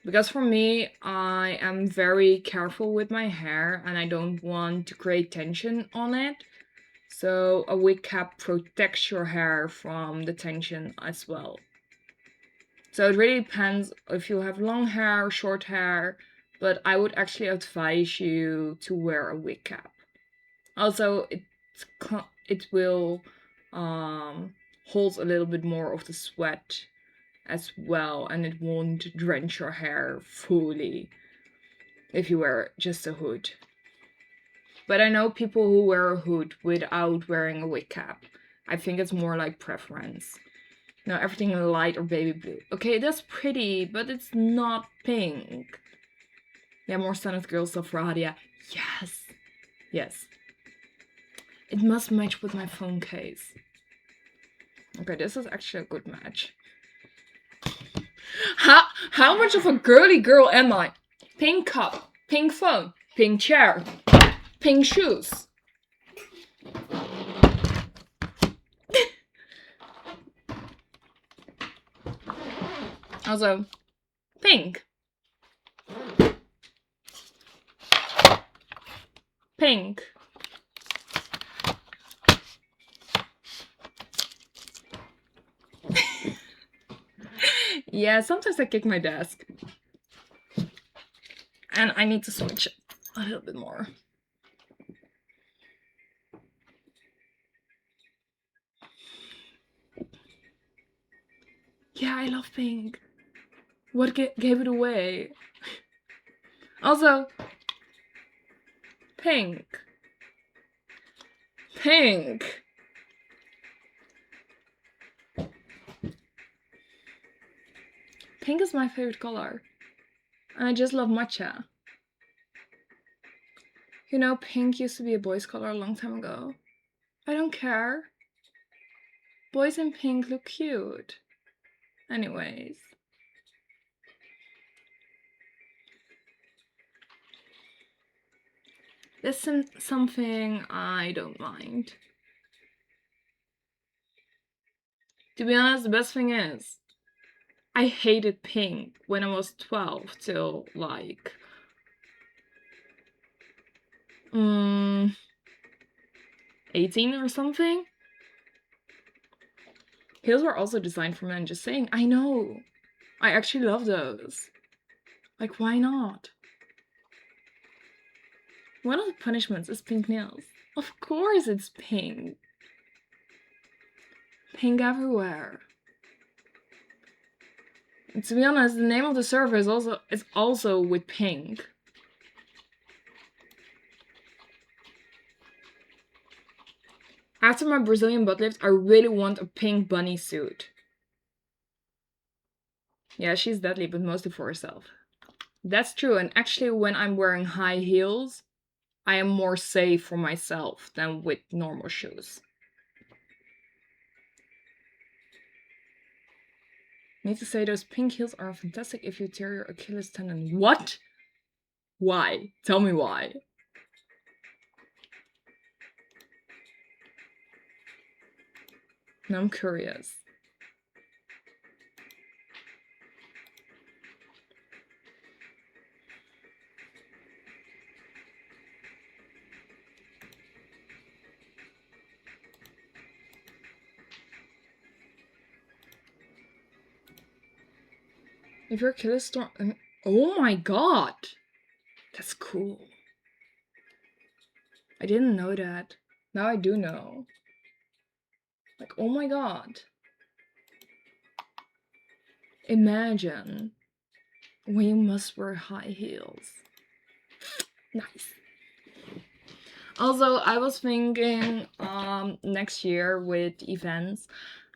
Because for me, I am very careful with my hair and I don't want to create tension on it. So a wig cap protects your hair from the tension as well. So it really depends if you have long hair or short hair, but I would actually advise you to wear a wig cap. Also, it will hold a little bit more of the sweat as well, and it won't drench your hair fully if you wear just a hood. But I know people who wear a hood without wearing a wig cap. I think it's more like preference. No, everything in light or baby blue. Okay, that's pretty, but it's not pink. Yeah, more standard girl stuff for Hadia. Yes. Yes. It must match with my phone case. Okay, this is actually a good match. How much of a girly girl am I? Pink cup, pink phone, pink chair, pink shoes. Also, pink. Pink. Yeah, sometimes I kick my desk. And I need to switch it a little bit more. Yeah, I love pink. What gave it away? Also, pink. Pink. Pink is my favorite color. And I just love matcha. You know, pink used to be a boy's color a long time ago. I don't care. Boys in pink look cute. Anyways. This is something I don't mind. To be honest, the best thing is, I hated pink when I was 12 till like 18 or something. Heels were also designed for men, just saying. I know. I actually love those. Like, why not? One of the punishments is pink nails. Of course it's pink. Pink everywhere. And to be honest, the name of the server is also with pink. After my Brazilian butt lift, I really want a pink bunny suit. Yeah, she's deadly, but mostly for herself. That's true, and actually when I'm wearing high heels, I am more safe for myself than with normal shoes. Need to say those pink heels are fantastic if you tear your Achilles tendon. What? Why? Tell me why. Now I'm curious. If your Achilles torn, oh my god, that's cool. I didn't know that. Now I do know. Like, oh my god. Imagine when you must wear high heels. Nice. Also, I was thinking next year with events,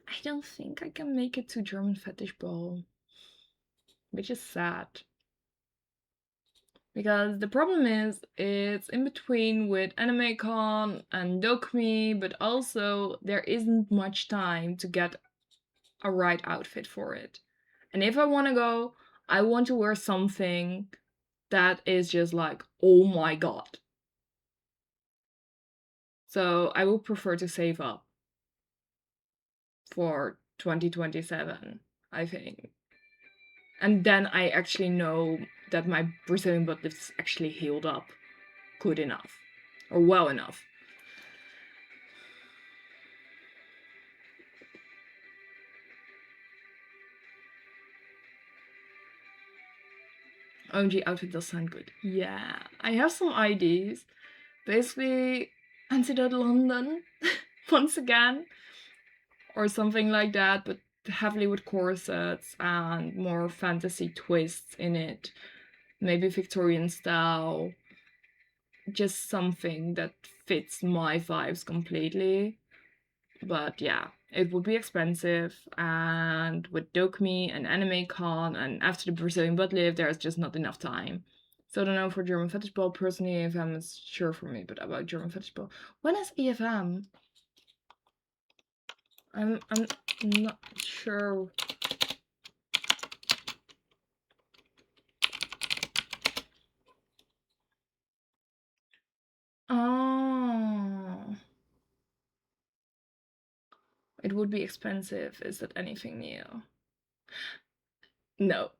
I don't think I can make it to German Fetish Ball. Which is sad. Because the problem is, it's in between with Anime Con and Dokumi, but also there isn't much time to get a right outfit for it. And if I want to go, I want to wear something that is just like, oh my god. So I would prefer to save up for 2027, I think. And then I actually know that my Brazilian butt lift is actually healed up good enough. Or well enough. OMG outfit does sound good. Yeah, I have some ideas. Basically, Antidote London, once again. Or something like that, but heavily with corsets and more fantasy twists in it. Maybe Victorian style. Just something that fits my vibes completely. But yeah, it would be expensive, and with Dokumi and Anime Con and after the Brazilian butt lift, there's just not enough time So I don't know for German fetish ball. Personally, EFM is sure for me, but about German fetish ball. When is EFM? I'm not sure. Oh. It would be expensive. Is that anything new? No.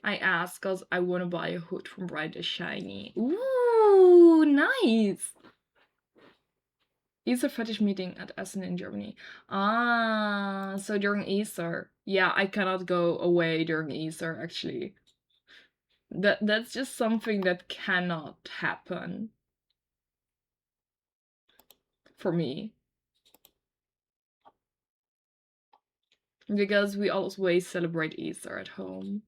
I asked because I want to buy a hood from Bright and Shiny. Ooh, nice. Easter fetish meeting at Essen in Germany. Ah, so during Easter. Yeah, I cannot go away during Easter, actually. That's just something that cannot happen for me. Because we always celebrate Easter at home.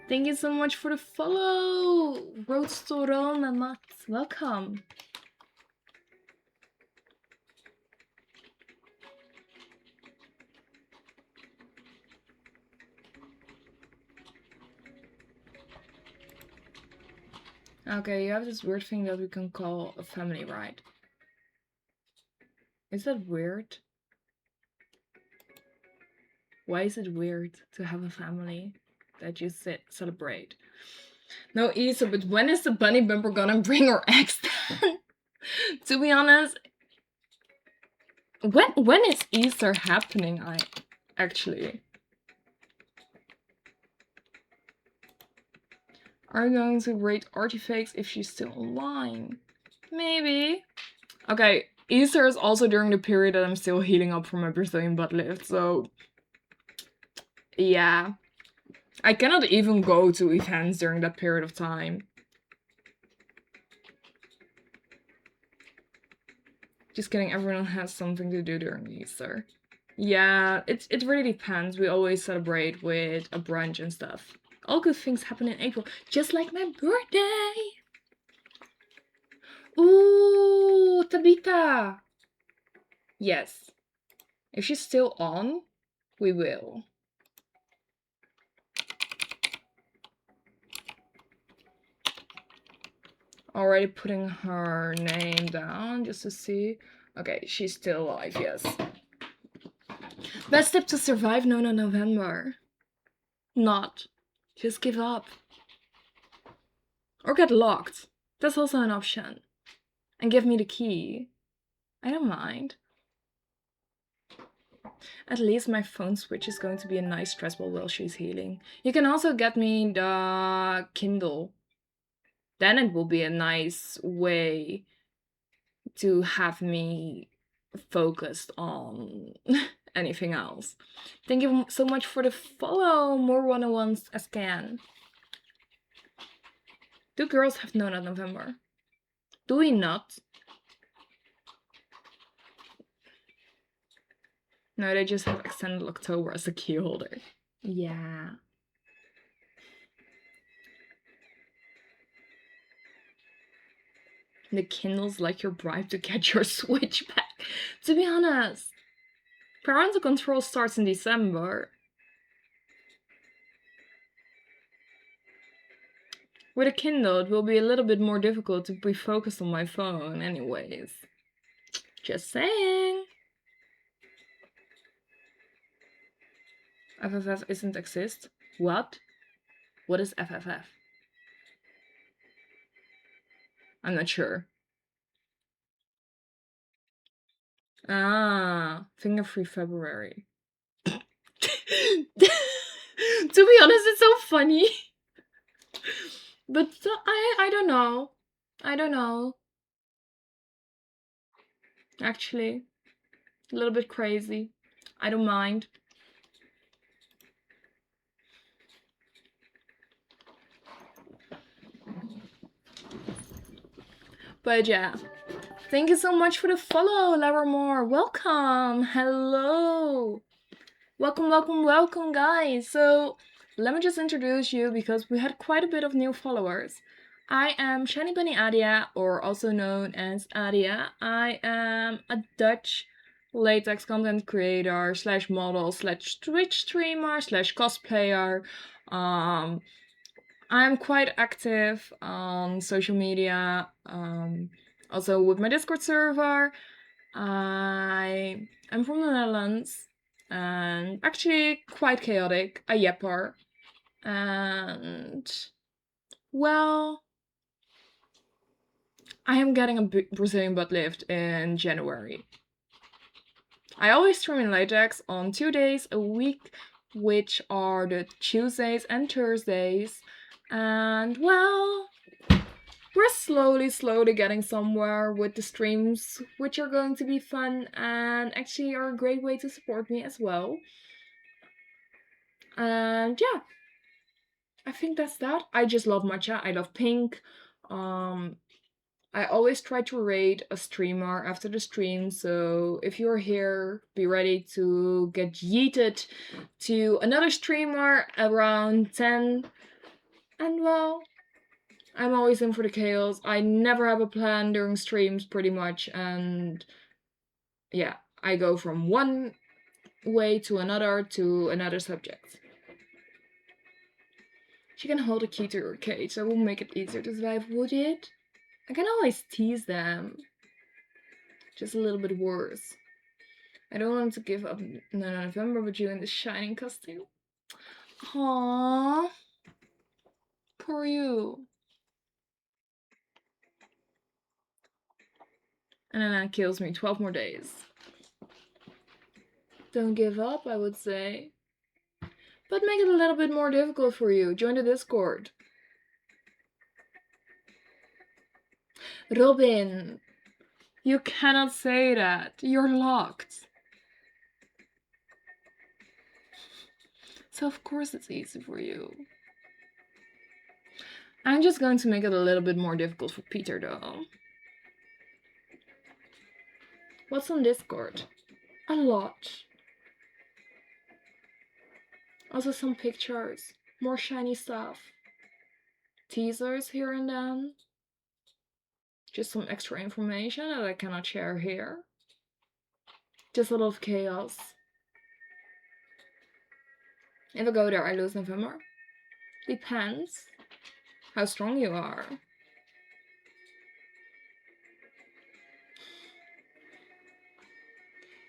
Thank you so much for the follow! Roadstoron and Mats, welcome! Okay, you have this weird thing that we can call a family, right? Is that weird? Why is it weird to have a family that you celebrate? No, Easter, but when is the bunny bumper gonna bring her eggs then? To be honest, when is Easter happening? Actually. Are you going to rate artifacts if she's still online? Maybe. Okay, Easter is also during the period that I'm still healing up from my Brazilian butt lift, so yeah. I cannot even go to events during that period of time. Just kidding, everyone has something to do during Easter. Yeah, it really depends. We always celebrate with a brunch and stuff. All good things happen in April, just like my birthday. Ooh, Tabitha. Yes. If she's still on, we will. Already putting her name down just to see. Okay, she's still alive, yes. Best tip to survive NNNovember. Not. Just give up. Or get locked. That's also an option. And give me the key. I don't mind. At least my phone switch is going to be a nice stress ball while she's healing. You can also get me the Kindle. Then it will be a nice way to have me focused on anything else. Thank you so much for the follow. More 101s as can. Do girls have no November? Do we not? No, they just have extended October as a key holder. Yeah. The Kindle's like your bribe to get your Switch back. To be honest, parental control starts in December. With a Kindle, it will be a little bit more difficult to be focused on my phone anyways. Just saying. FFF isn't exist? What? What is FFF? I'm not sure. Ah, finger-free February. To be honest, it's so funny. But I don't know. I don't know. Actually, a little bit crazy. I don't mind. But yeah. Thank you so much for the follow, Laramore. Welcome. Hello. Welcome, welcome, welcome, guys. So let me just introduce you because we had quite a bit of new followers. I am Shiny Bunny Adia, or also known as Adia. I am a Dutch latex content creator slash model slash Twitch streamer slash cosplayer. I'm quite active on social media, also with my Discord server. I'm from the Netherlands and actually quite chaotic, a yapper. And well, I am getting a Brazilian butt lift in January. I always stream in latex on 2 days a week, which are the Tuesdays and Thursdays. And well, we're slowly getting somewhere with the streams, which are going to be fun and actually are a great way to support me as well. And yeah, I think that's that. I just love matcha. I love pink. I always try to rate a streamer after the stream, so if you're here, be ready to get yeeted to another streamer around 10. And well, I'm always in for the chaos. I never have a plan during streams, pretty much, and yeah, I go from one way to another subject. She can hold a key to her cage, that will make it easier to survive, would it? I can always tease them. Just a little bit worse. I don't want to give up NNNovember with you in the Shining costume. Aww. Poor you. And then that kills me. 12 more days. Don't give up, I would say. But make it a little bit more difficult for you. Join the Discord. Robin, you cannot say that. You're locked. So of course it's easy for you. I'm just going to make it a little bit more difficult for Peter though. What's on Discord? A lot. Also some pictures. More shiny stuff. Teasers here and then. Just some extra information that I cannot share here. Just a lot of chaos. If I go there, I lose November. Depends how strong you are.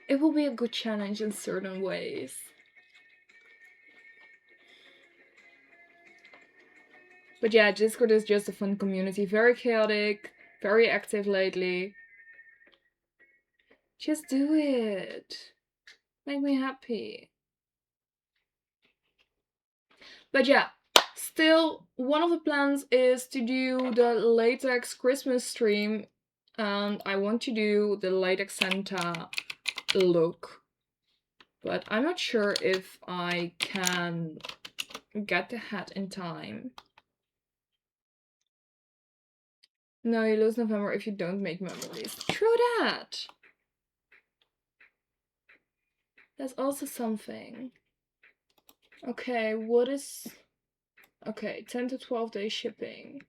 It will be a good challenge in certain ways. But yeah, Discord is just a fun community. Very chaotic, very active lately. Just do it. Make me happy. But yeah, still, one of the plans is to do the latex Christmas stream. And I want to do the latex Santa look. But I'm not sure if I can get the hat in time. No, you lose November if you don't make memories. True that! That's also something. Okay, what is... Okay, 10 to 12 day shipping.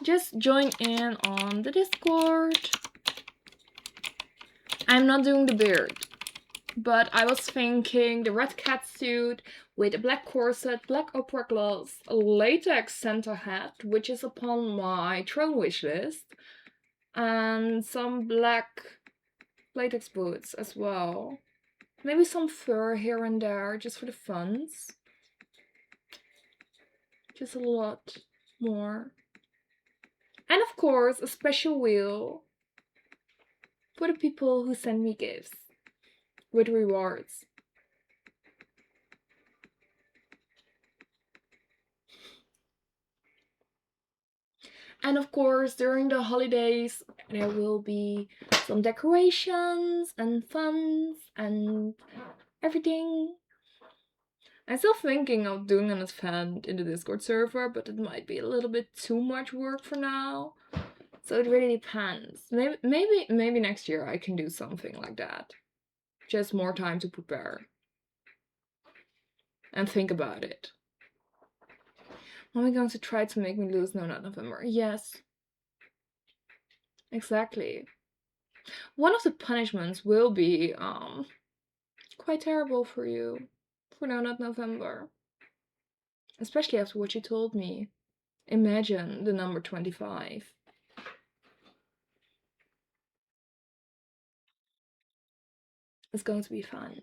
Just join in on the Discord. I'm not doing the beard, but I was thinking the red catsuit with a black corset, black opera gloves, a latex Santa hat, which is upon my throne wish list, and some black latex boots as well. Maybe some fur here and there, just for the funs. Just a lot more. And of course, a special wheel for the people who send me gifts with rewards. And of course, during the holidays, there will be some decorations and funs and everything. I'm still thinking of doing an event in the Discord server, but it might be a little bit too much work for now. So it really depends. Maybe next year I can do something like that. Just more time to prepare. and think about it. Are we going to try to make me lose? No, not November. Yes. Exactly. One of the punishments will be quite terrible for you for No, not November. Especially after what you told me. Imagine the number 25. It's going to be fun.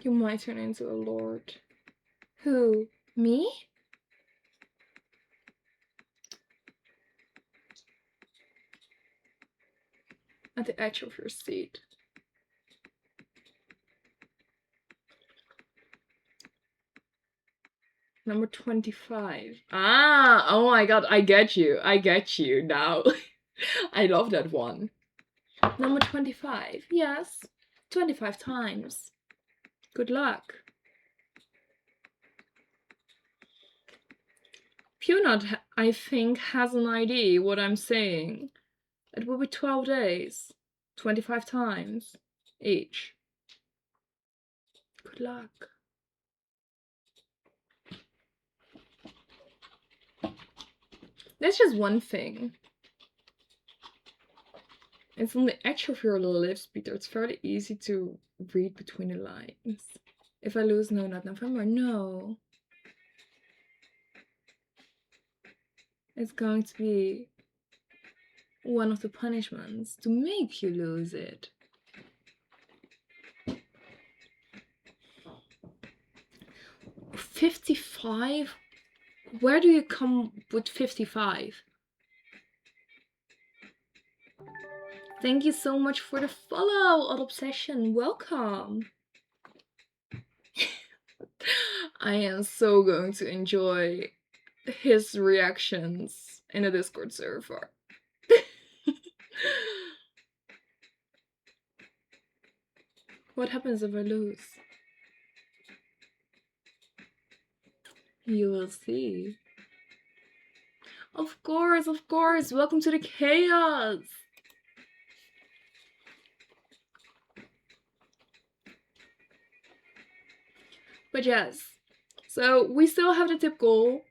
You might turn into a lord. Who? Me? At the edge of your seat. Number 25. Ah, oh my god, I get you. I get you now. I love that one. Number 25. Yes, 25 times. Good luck. Peanut, I think, has an idea what I'm saying. It will be 12 days. 25 times each. Good luck. That's just one thing. It's on the edge of your lips, Peter. It's fairly easy to read between the lines. If I lose, no, not November, no. It's going to be one of the punishments to make you lose it. 55? Where do you come with 55? Thank you so much for the follow, Odd Obsession. Welcome. I am so going to enjoy his reactions in a Discord server. What happens if I lose? You will see. Of course, of course. Welcome to the chaos. But yes, so we still have the tip goal,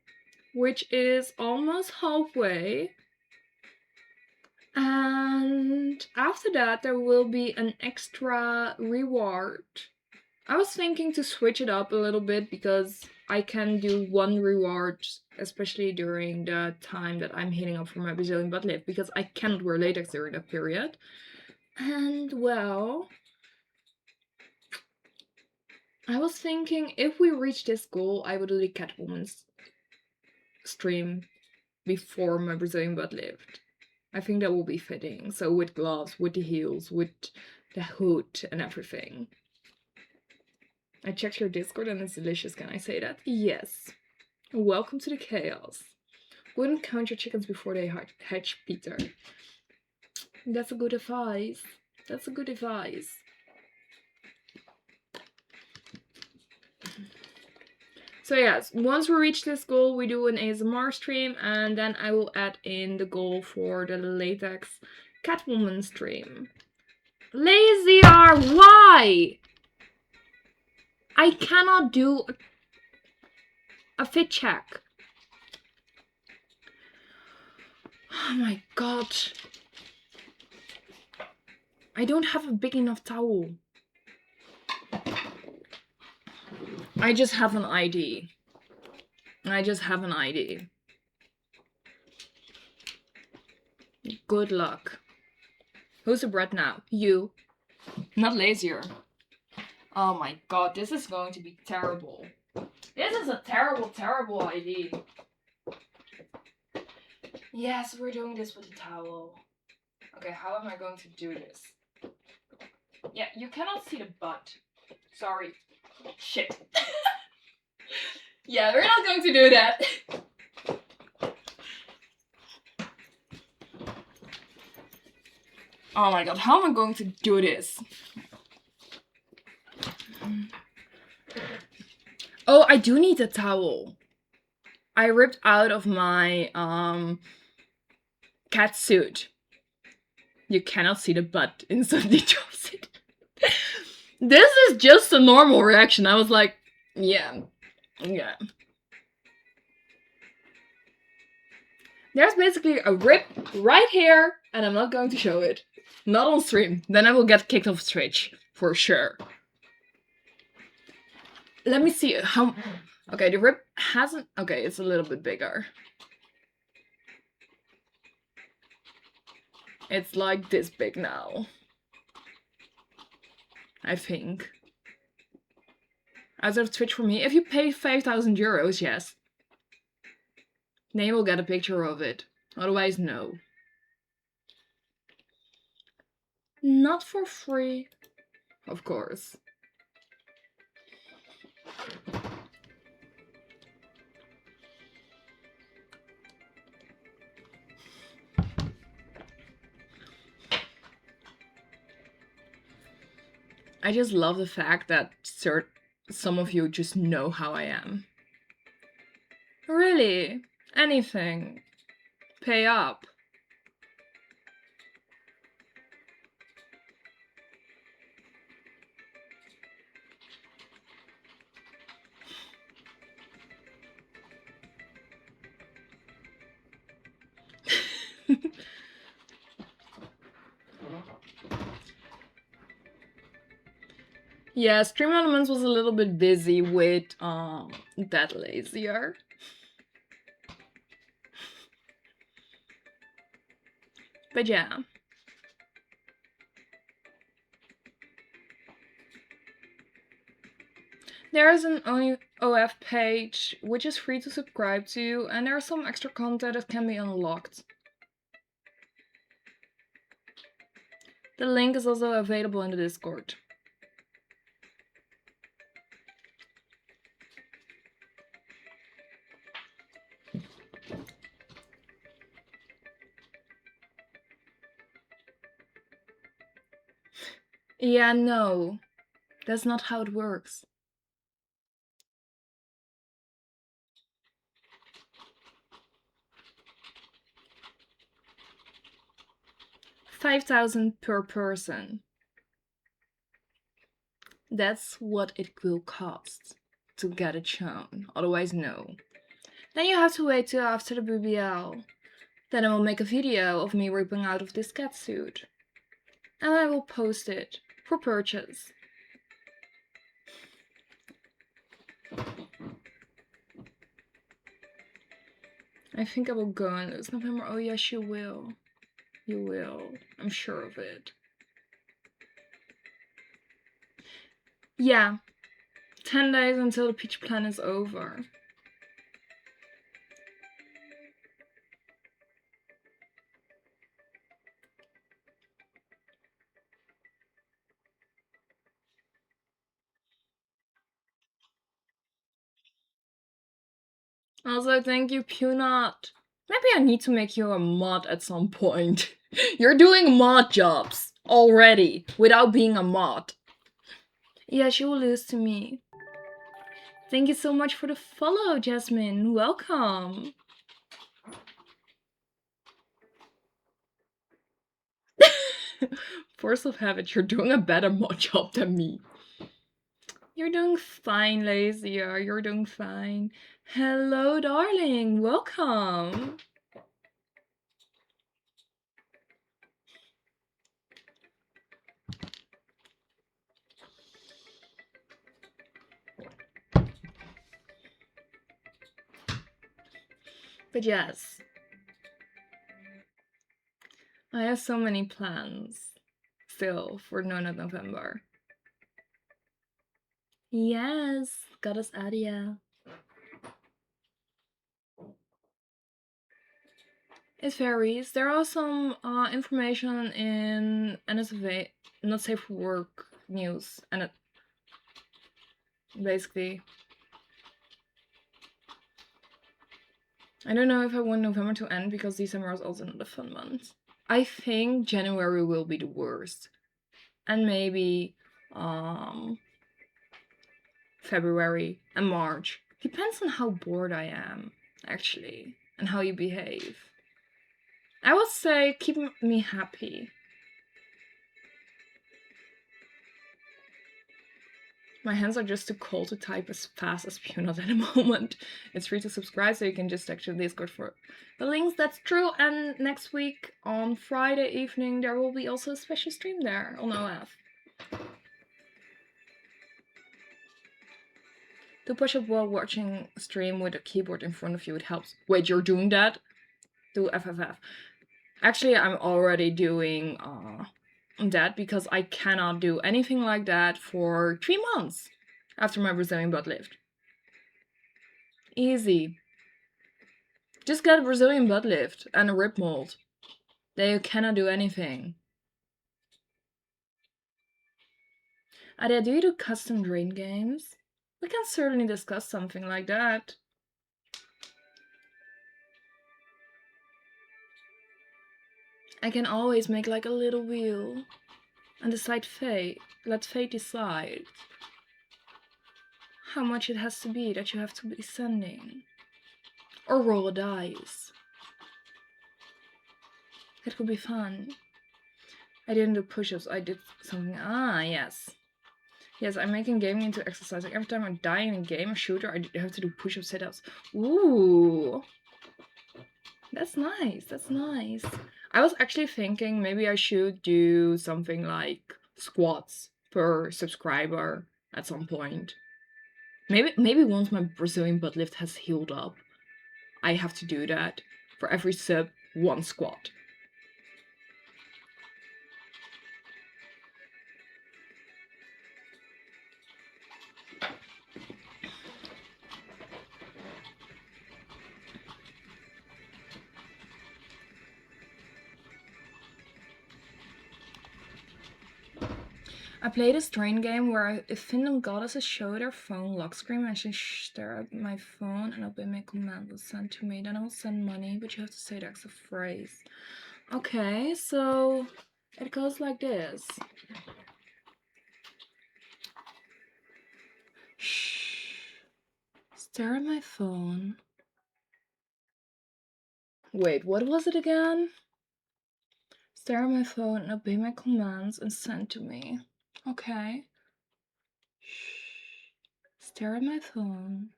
which is almost halfway. And after that, there will be an extra reward. I was thinking to switch it up a little bit because I can do one reward, especially during the time that I'm healing up for my Brazilian butt lift, because I cannot wear latex during that period. And well, I was thinking if we reach this goal, I would do the Catwoman's stream before my Brazilian butt lift. I think that will be fitting. So with gloves, with the heels, with the hood and everything. I checked your Discord and it's delicious, can I say that? Yes. Welcome to the chaos. Wouldn't count your chickens before they hatch, Peter. That's a good advice. That's a good advice. So yes, once we reach this goal, we do an ASMR stream, and then I will add in the goal for the latex Catwoman stream. Lazy R, why? I cannot do a fit check. Oh my god. I don't have a big enough towel. I just have an ID. I just have an ID. Good luck. Who's the bread now? You. Not lazier. Oh my god, this is going to be terrible. This is a terrible, terrible ID. Yes, we're doing this with a towel. Okay, how am I going to do this? Yeah, you cannot see the butt. Sorry. Shit. Yeah, we're not going to do that. Oh my god, how am I going to do this? Oh, I do need a towel. I ripped out of my catsuit. You cannot see the butt instantly drops it. This is just a normal reaction. I was like, yeah. There's basically a rip right here, and I'm not going to show it. Not on stream. Then I will get kicked off Twitch. For sure. Let me see how... Okay, the rip hasn't... Okay, it's a little bit bigger. It's like this big now. I think. Out of Twitch for me. If you pay 5,000 euros, yes. Then you will get a picture of it. Otherwise, no. Not for free. Of course. I just love the fact that some of you just know how I am. Really? Anything. Pay up. Yeah, Stream Elements was a little bit busy with that lazier. But yeah. There is an OF page which is free to subscribe to, and there is some extra content that can be unlocked. The link is also available in the Discord. Yeah, no. That's not how it works. $5,000 per person. That's what it will cost to get it shown. Otherwise, no. Then you have to wait till after the BBL. Then I will make a video of me ripping out of this catsuit. And I will post it for purchase. I think I will go in this November. Oh yes, you will. You will. I'm sure of it. Yeah. 10 days until the peach plan is over. Also, thank you, Punot. Maybe I need to make you a mod at some point. You're doing mod jobs already without being a mod. Yeah, she will lose to me. Thank you so much for the follow, Jasmine. Welcome. Force of habit, you're doing a better mod job than me. You're doing fine, Lazier. You're doing fine. Hello, darling. Welcome. But yes, I have so many plans still for NNNovember. Yes, Goddess Adia. It varies. There are some information in NSV, not safe for work news, and it basically. I don't know if I want November to end because December is also not a fun month. I think January will be the worst. And maybe February and March. Depends on how bored I am, actually, and how you behave. I would say keep me happy. My hands are just too cold to type as fast as Peanut at the moment. It's free to subscribe, so you can just text your Discord for the links. That's true. And next week on Friday evening, there will be also a special stream there on OF. Do push-up while watching a stream with a keyboard in front of you. It helps. Wait, you're doing that? Do FFF. Actually, I'm already doing that because I cannot do anything like that for 3 months after my Brazilian butt lift. Easy. Just get a Brazilian butt lift and a rib mold. Then you cannot do anything. Adia, do you do custom drain games? We can certainly discuss something like that. I can always make like a little wheel and decide fate. Let fate decide how much it has to be that you have to be sending. Or roll a dice. That could be fun. I didn't do push-ups, I did something. Ah, yes. Yes, I'm making gaming into exercise. Like every time I die in a game, a shooter, I have to do push-up sit-ups. Ooh. That's nice, that's nice. I was actually thinking maybe I should do something like squats per subscriber at some point. Maybe once my Brazilian butt lift has healed up, I have to do that. For every sub, 1 squat. I played a strain game where if Finland goddesses show their phone lock screen and she stare at my phone and obey my command was sent to me, then I will send money, but you have to say the extra phrase. Okay, so it goes like this. Shh. Stare at my phone. Wait, what was it again? Stare at my phone and obey my commands and send to me. Okay. Shh. Stare at my phone,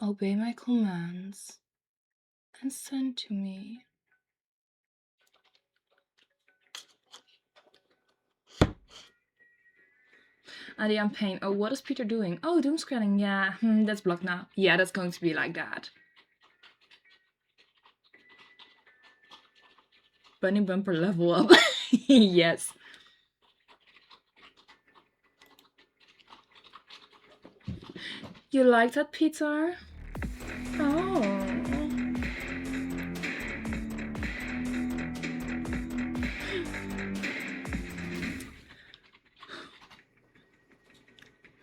obey my commands, and send to me. Adi, I'm pain. Oh, what is Peter doing? Oh, doom scrolling. Yeah, that's blocked now. Yeah, that's going to be like that. Bunny bumper level up. Yes. You like that, Peter? Oh.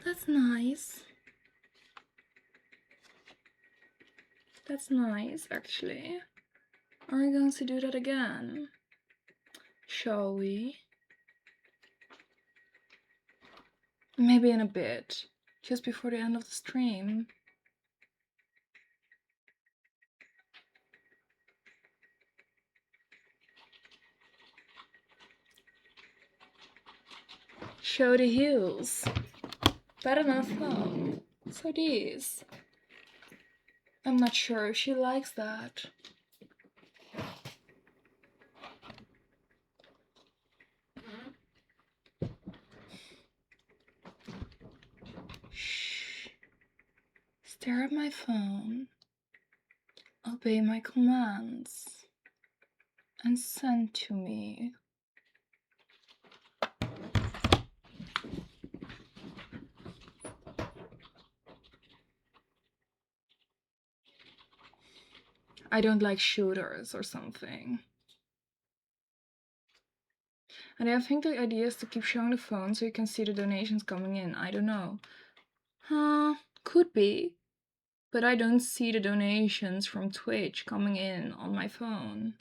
That's nice. That's nice, actually. Are we going to do that again? Shall we? Maybe in a bit. Just before the end of the stream. Show the heels. Better not fall. So these. I'm not sure if she likes that. Shh. Stare at my phone. Obey my commands. And send to me. I don't like shooters or something. And I think the idea is to keep showing the phone so you can see the donations coming in. I don't know. Huh, could be. But I don't see the donations from Twitch coming in on my phone.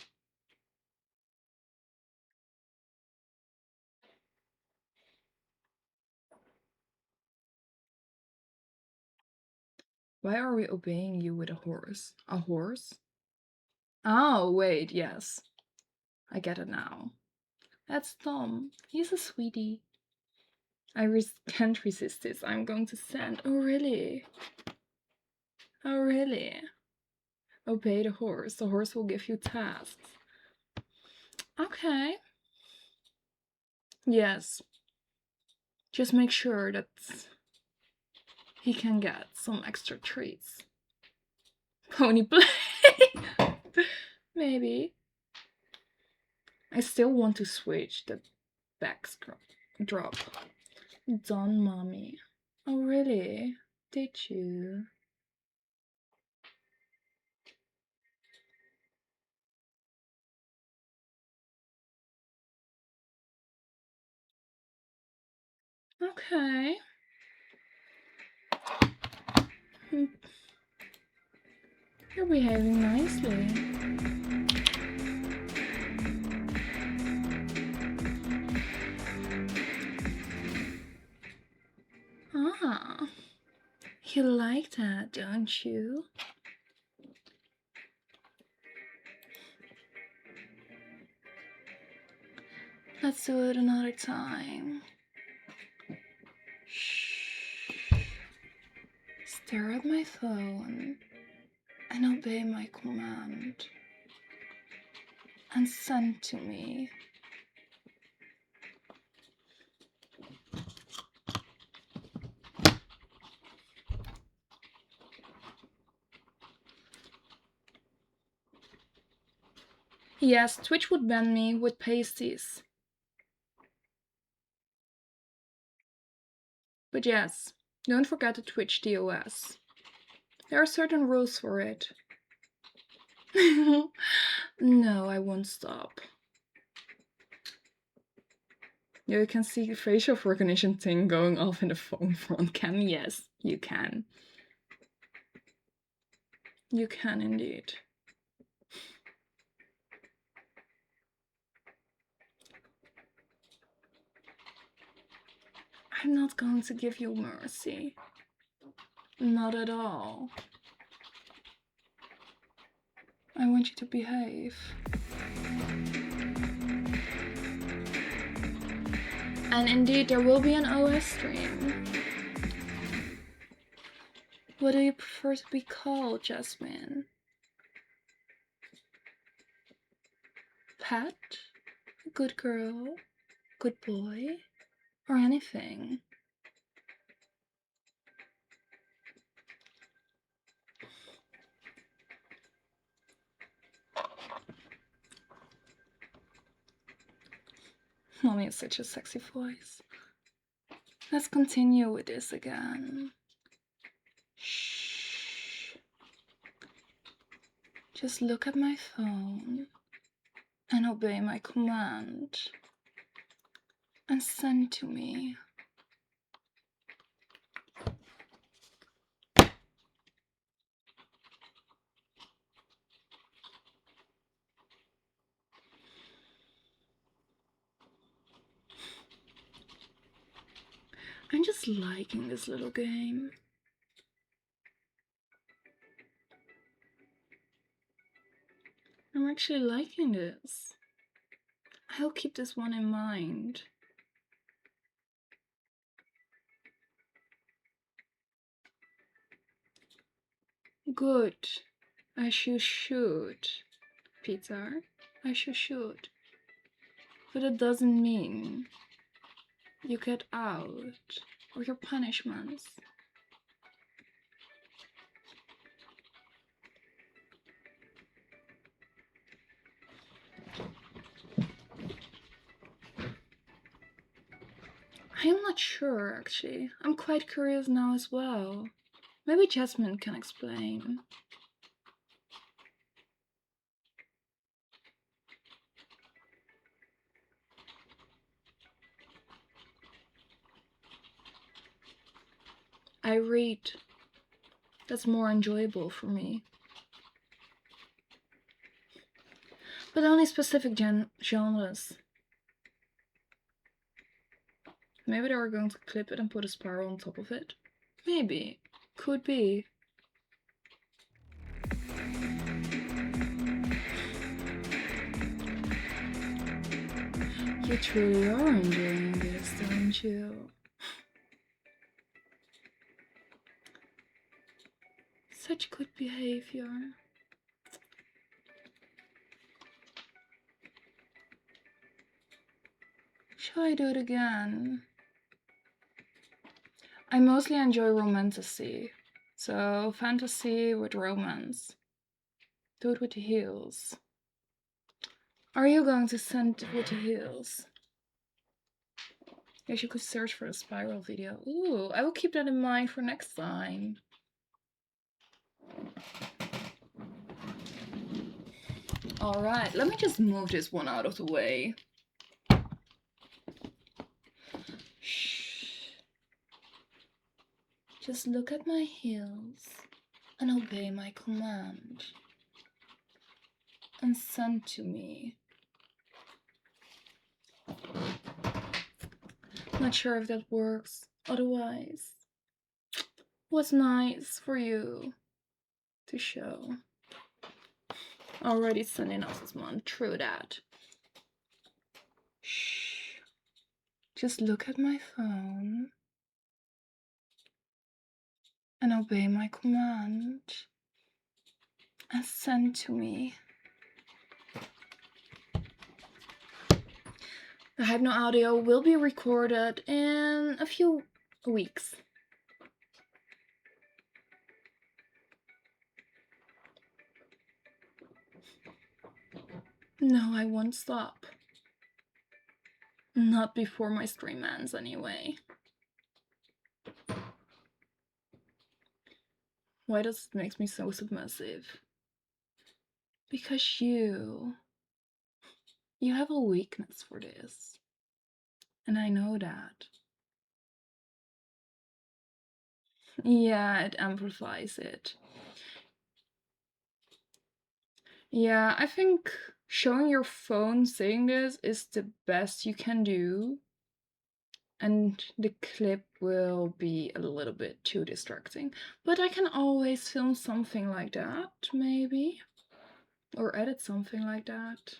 Why are we obeying you with a horse? A horse? Oh, wait, yes. I get it now. That's Tom. He's a sweetie. Can't resist this. I'm going to send. Oh, really? Oh, really? Obey the horse. The horse will give you tasks. Okay. Yes. Just make sure that he can get some extra treats. Pony play. Maybe. I still want to switch the backdrop. Done, mommy. Oh, really? Did you? Okay. You're behaving nicely. Ah, you like that, don't you? Let's do it another time. Shh. Stare at my phone and obey my command. And send to me. Yes, Twitch would ban me with pasties. But yes, don't forget the Twitch DOS. There are certain rules for it. No, I won't stop. Yeah, you can see the facial recognition thing going off in the phone front cam. Yes, you can. You can indeed. I'm not going to give you mercy. Not at all. I want you to behave. And indeed, there will be an OS stream. What do you prefer to be called, Jasmine? Pet? Good girl? Good boy? Or anything? Mommy has such a sexy voice. Let's continue with this again. Shh. Just look at my phone and obey my command and send to me. I'm just liking this little game. I'm actually liking this. I'll keep this one in mind. Good, as you should, Peter, as you should. But it doesn't mean you get out or your punishments. I am not sure, actually. I'm quite curious now as well. Maybe Jasmine can explain. I read. That's more enjoyable for me. But only specific genres. Maybe they are going to clip it and put a spiral on top of it. Maybe. Could be. You truly are enjoying this, don't you? Such good behavior. Shall I do it again? I mostly enjoy romantasy. So fantasy with romance. Do it with the heels. Are you going to send it with the heels? Yes, you could search for a spiral video. Ooh, I will keep that in mind for next time. Alright, let me just move this one out of the way. Shh. Just look at my heels and obey my command. And send to me. Not sure if that works. Otherwise, what's nice for you to show? Already sending us this one. True that. Shh. Just look at my phone and obey my command and send to me. The Hypno audio will be recorded in a few weeks. No, I won't stop. Not before my stream ends, anyway. Why does it make me so submissive? Because you have a weakness for this. And I know that. Yeah, it amplifies it. Yeah, I think showing your phone saying this is the best you can do. And the clip will be a little bit too distracting. But I can always film something like that, maybe. Or edit something like that.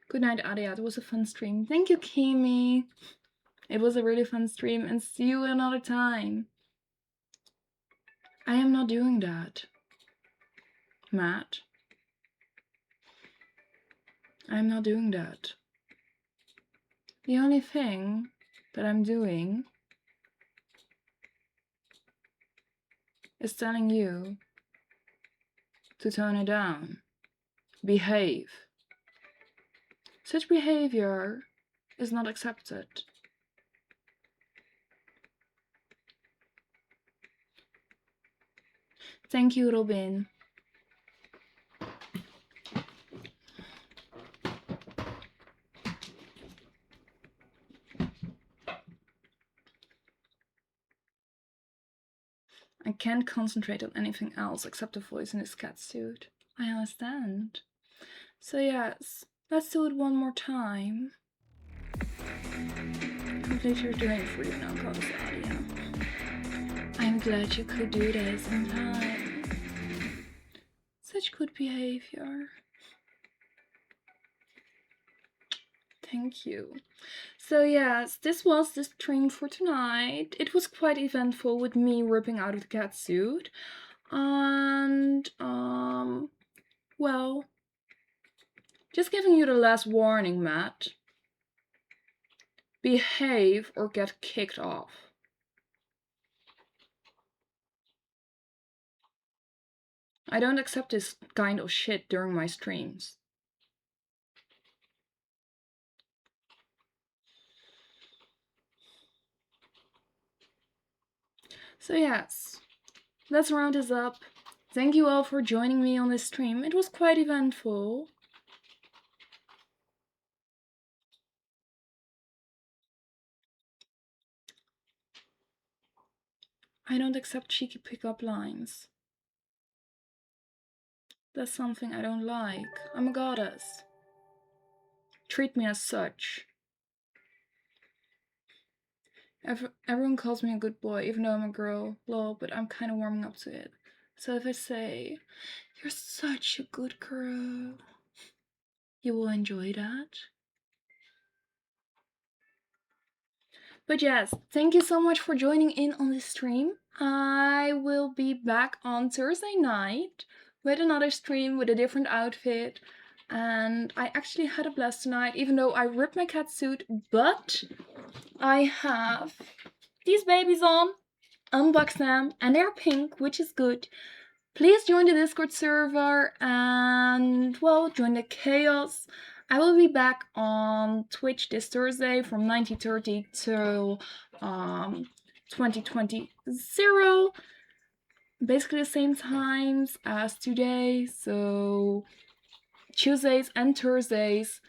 Good night, Adia. It was a fun stream. Thank you, Kimi. It was a really fun stream, and see you another time. I am not doing that, Matt. I'm not doing that. The only thing that I'm doing is telling you to tone it down. Behave. Such behavior is not accepted. Thank you, Robin. I can't concentrate on anything else except the voice in this catsuit. I understand. So yes, let's do it one more time. Complete your drink for you now, Goddess Adia. I'm glad you could do this in time. Such good behavior. Thank you. So yes, this was the stream for tonight. It was quite eventful with me ripping out of the catsuit. And, well, just giving you the last warning, Matt. Behave or get kicked off. I don't accept this kind of shit during my streams. So yes, let's round this up. Thank you all for joining me on this stream. It was quite eventful. I don't accept cheeky pickup lines. That's something I don't like. I'm a goddess. Treat me as such. Everyone calls me a good boy, even though I'm a girl. Lol, but I'm kind of warming up to it. So if I say, you're such a good girl, you will enjoy that. But yes, thank you so much for joining in on this stream. I will be back on Thursday night with another stream with a different outfit. And I actually had a blast tonight, even though I ripped my cat suit, but I have these babies on, unbox them, and they're pink, which is good. Please join the Discord server and, well, join the chaos. I will be back on Twitch this Thursday from 19:30 till 2020. Basically the same times as today, so Tuesdays and Thursdays.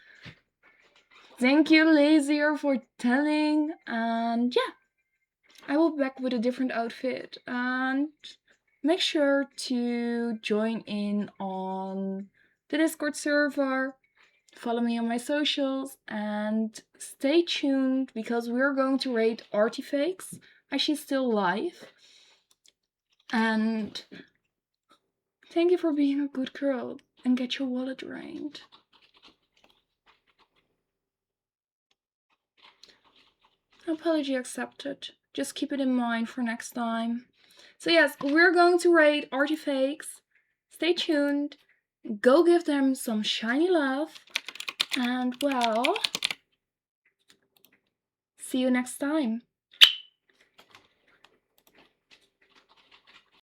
Thank you, Lazier, for telling, and yeah, I will be back with a different outfit, and make sure to join in on the Discord server, follow me on my socials, and stay tuned because we're going to rate Artifakes as she's still live. And thank you for being a good girl and get your wallet drained. Apology accepted. Just keep it in mind for next time. So yes, we're going to rate Artifakes. Stay tuned. Go give them some shiny love. And well, see you next time.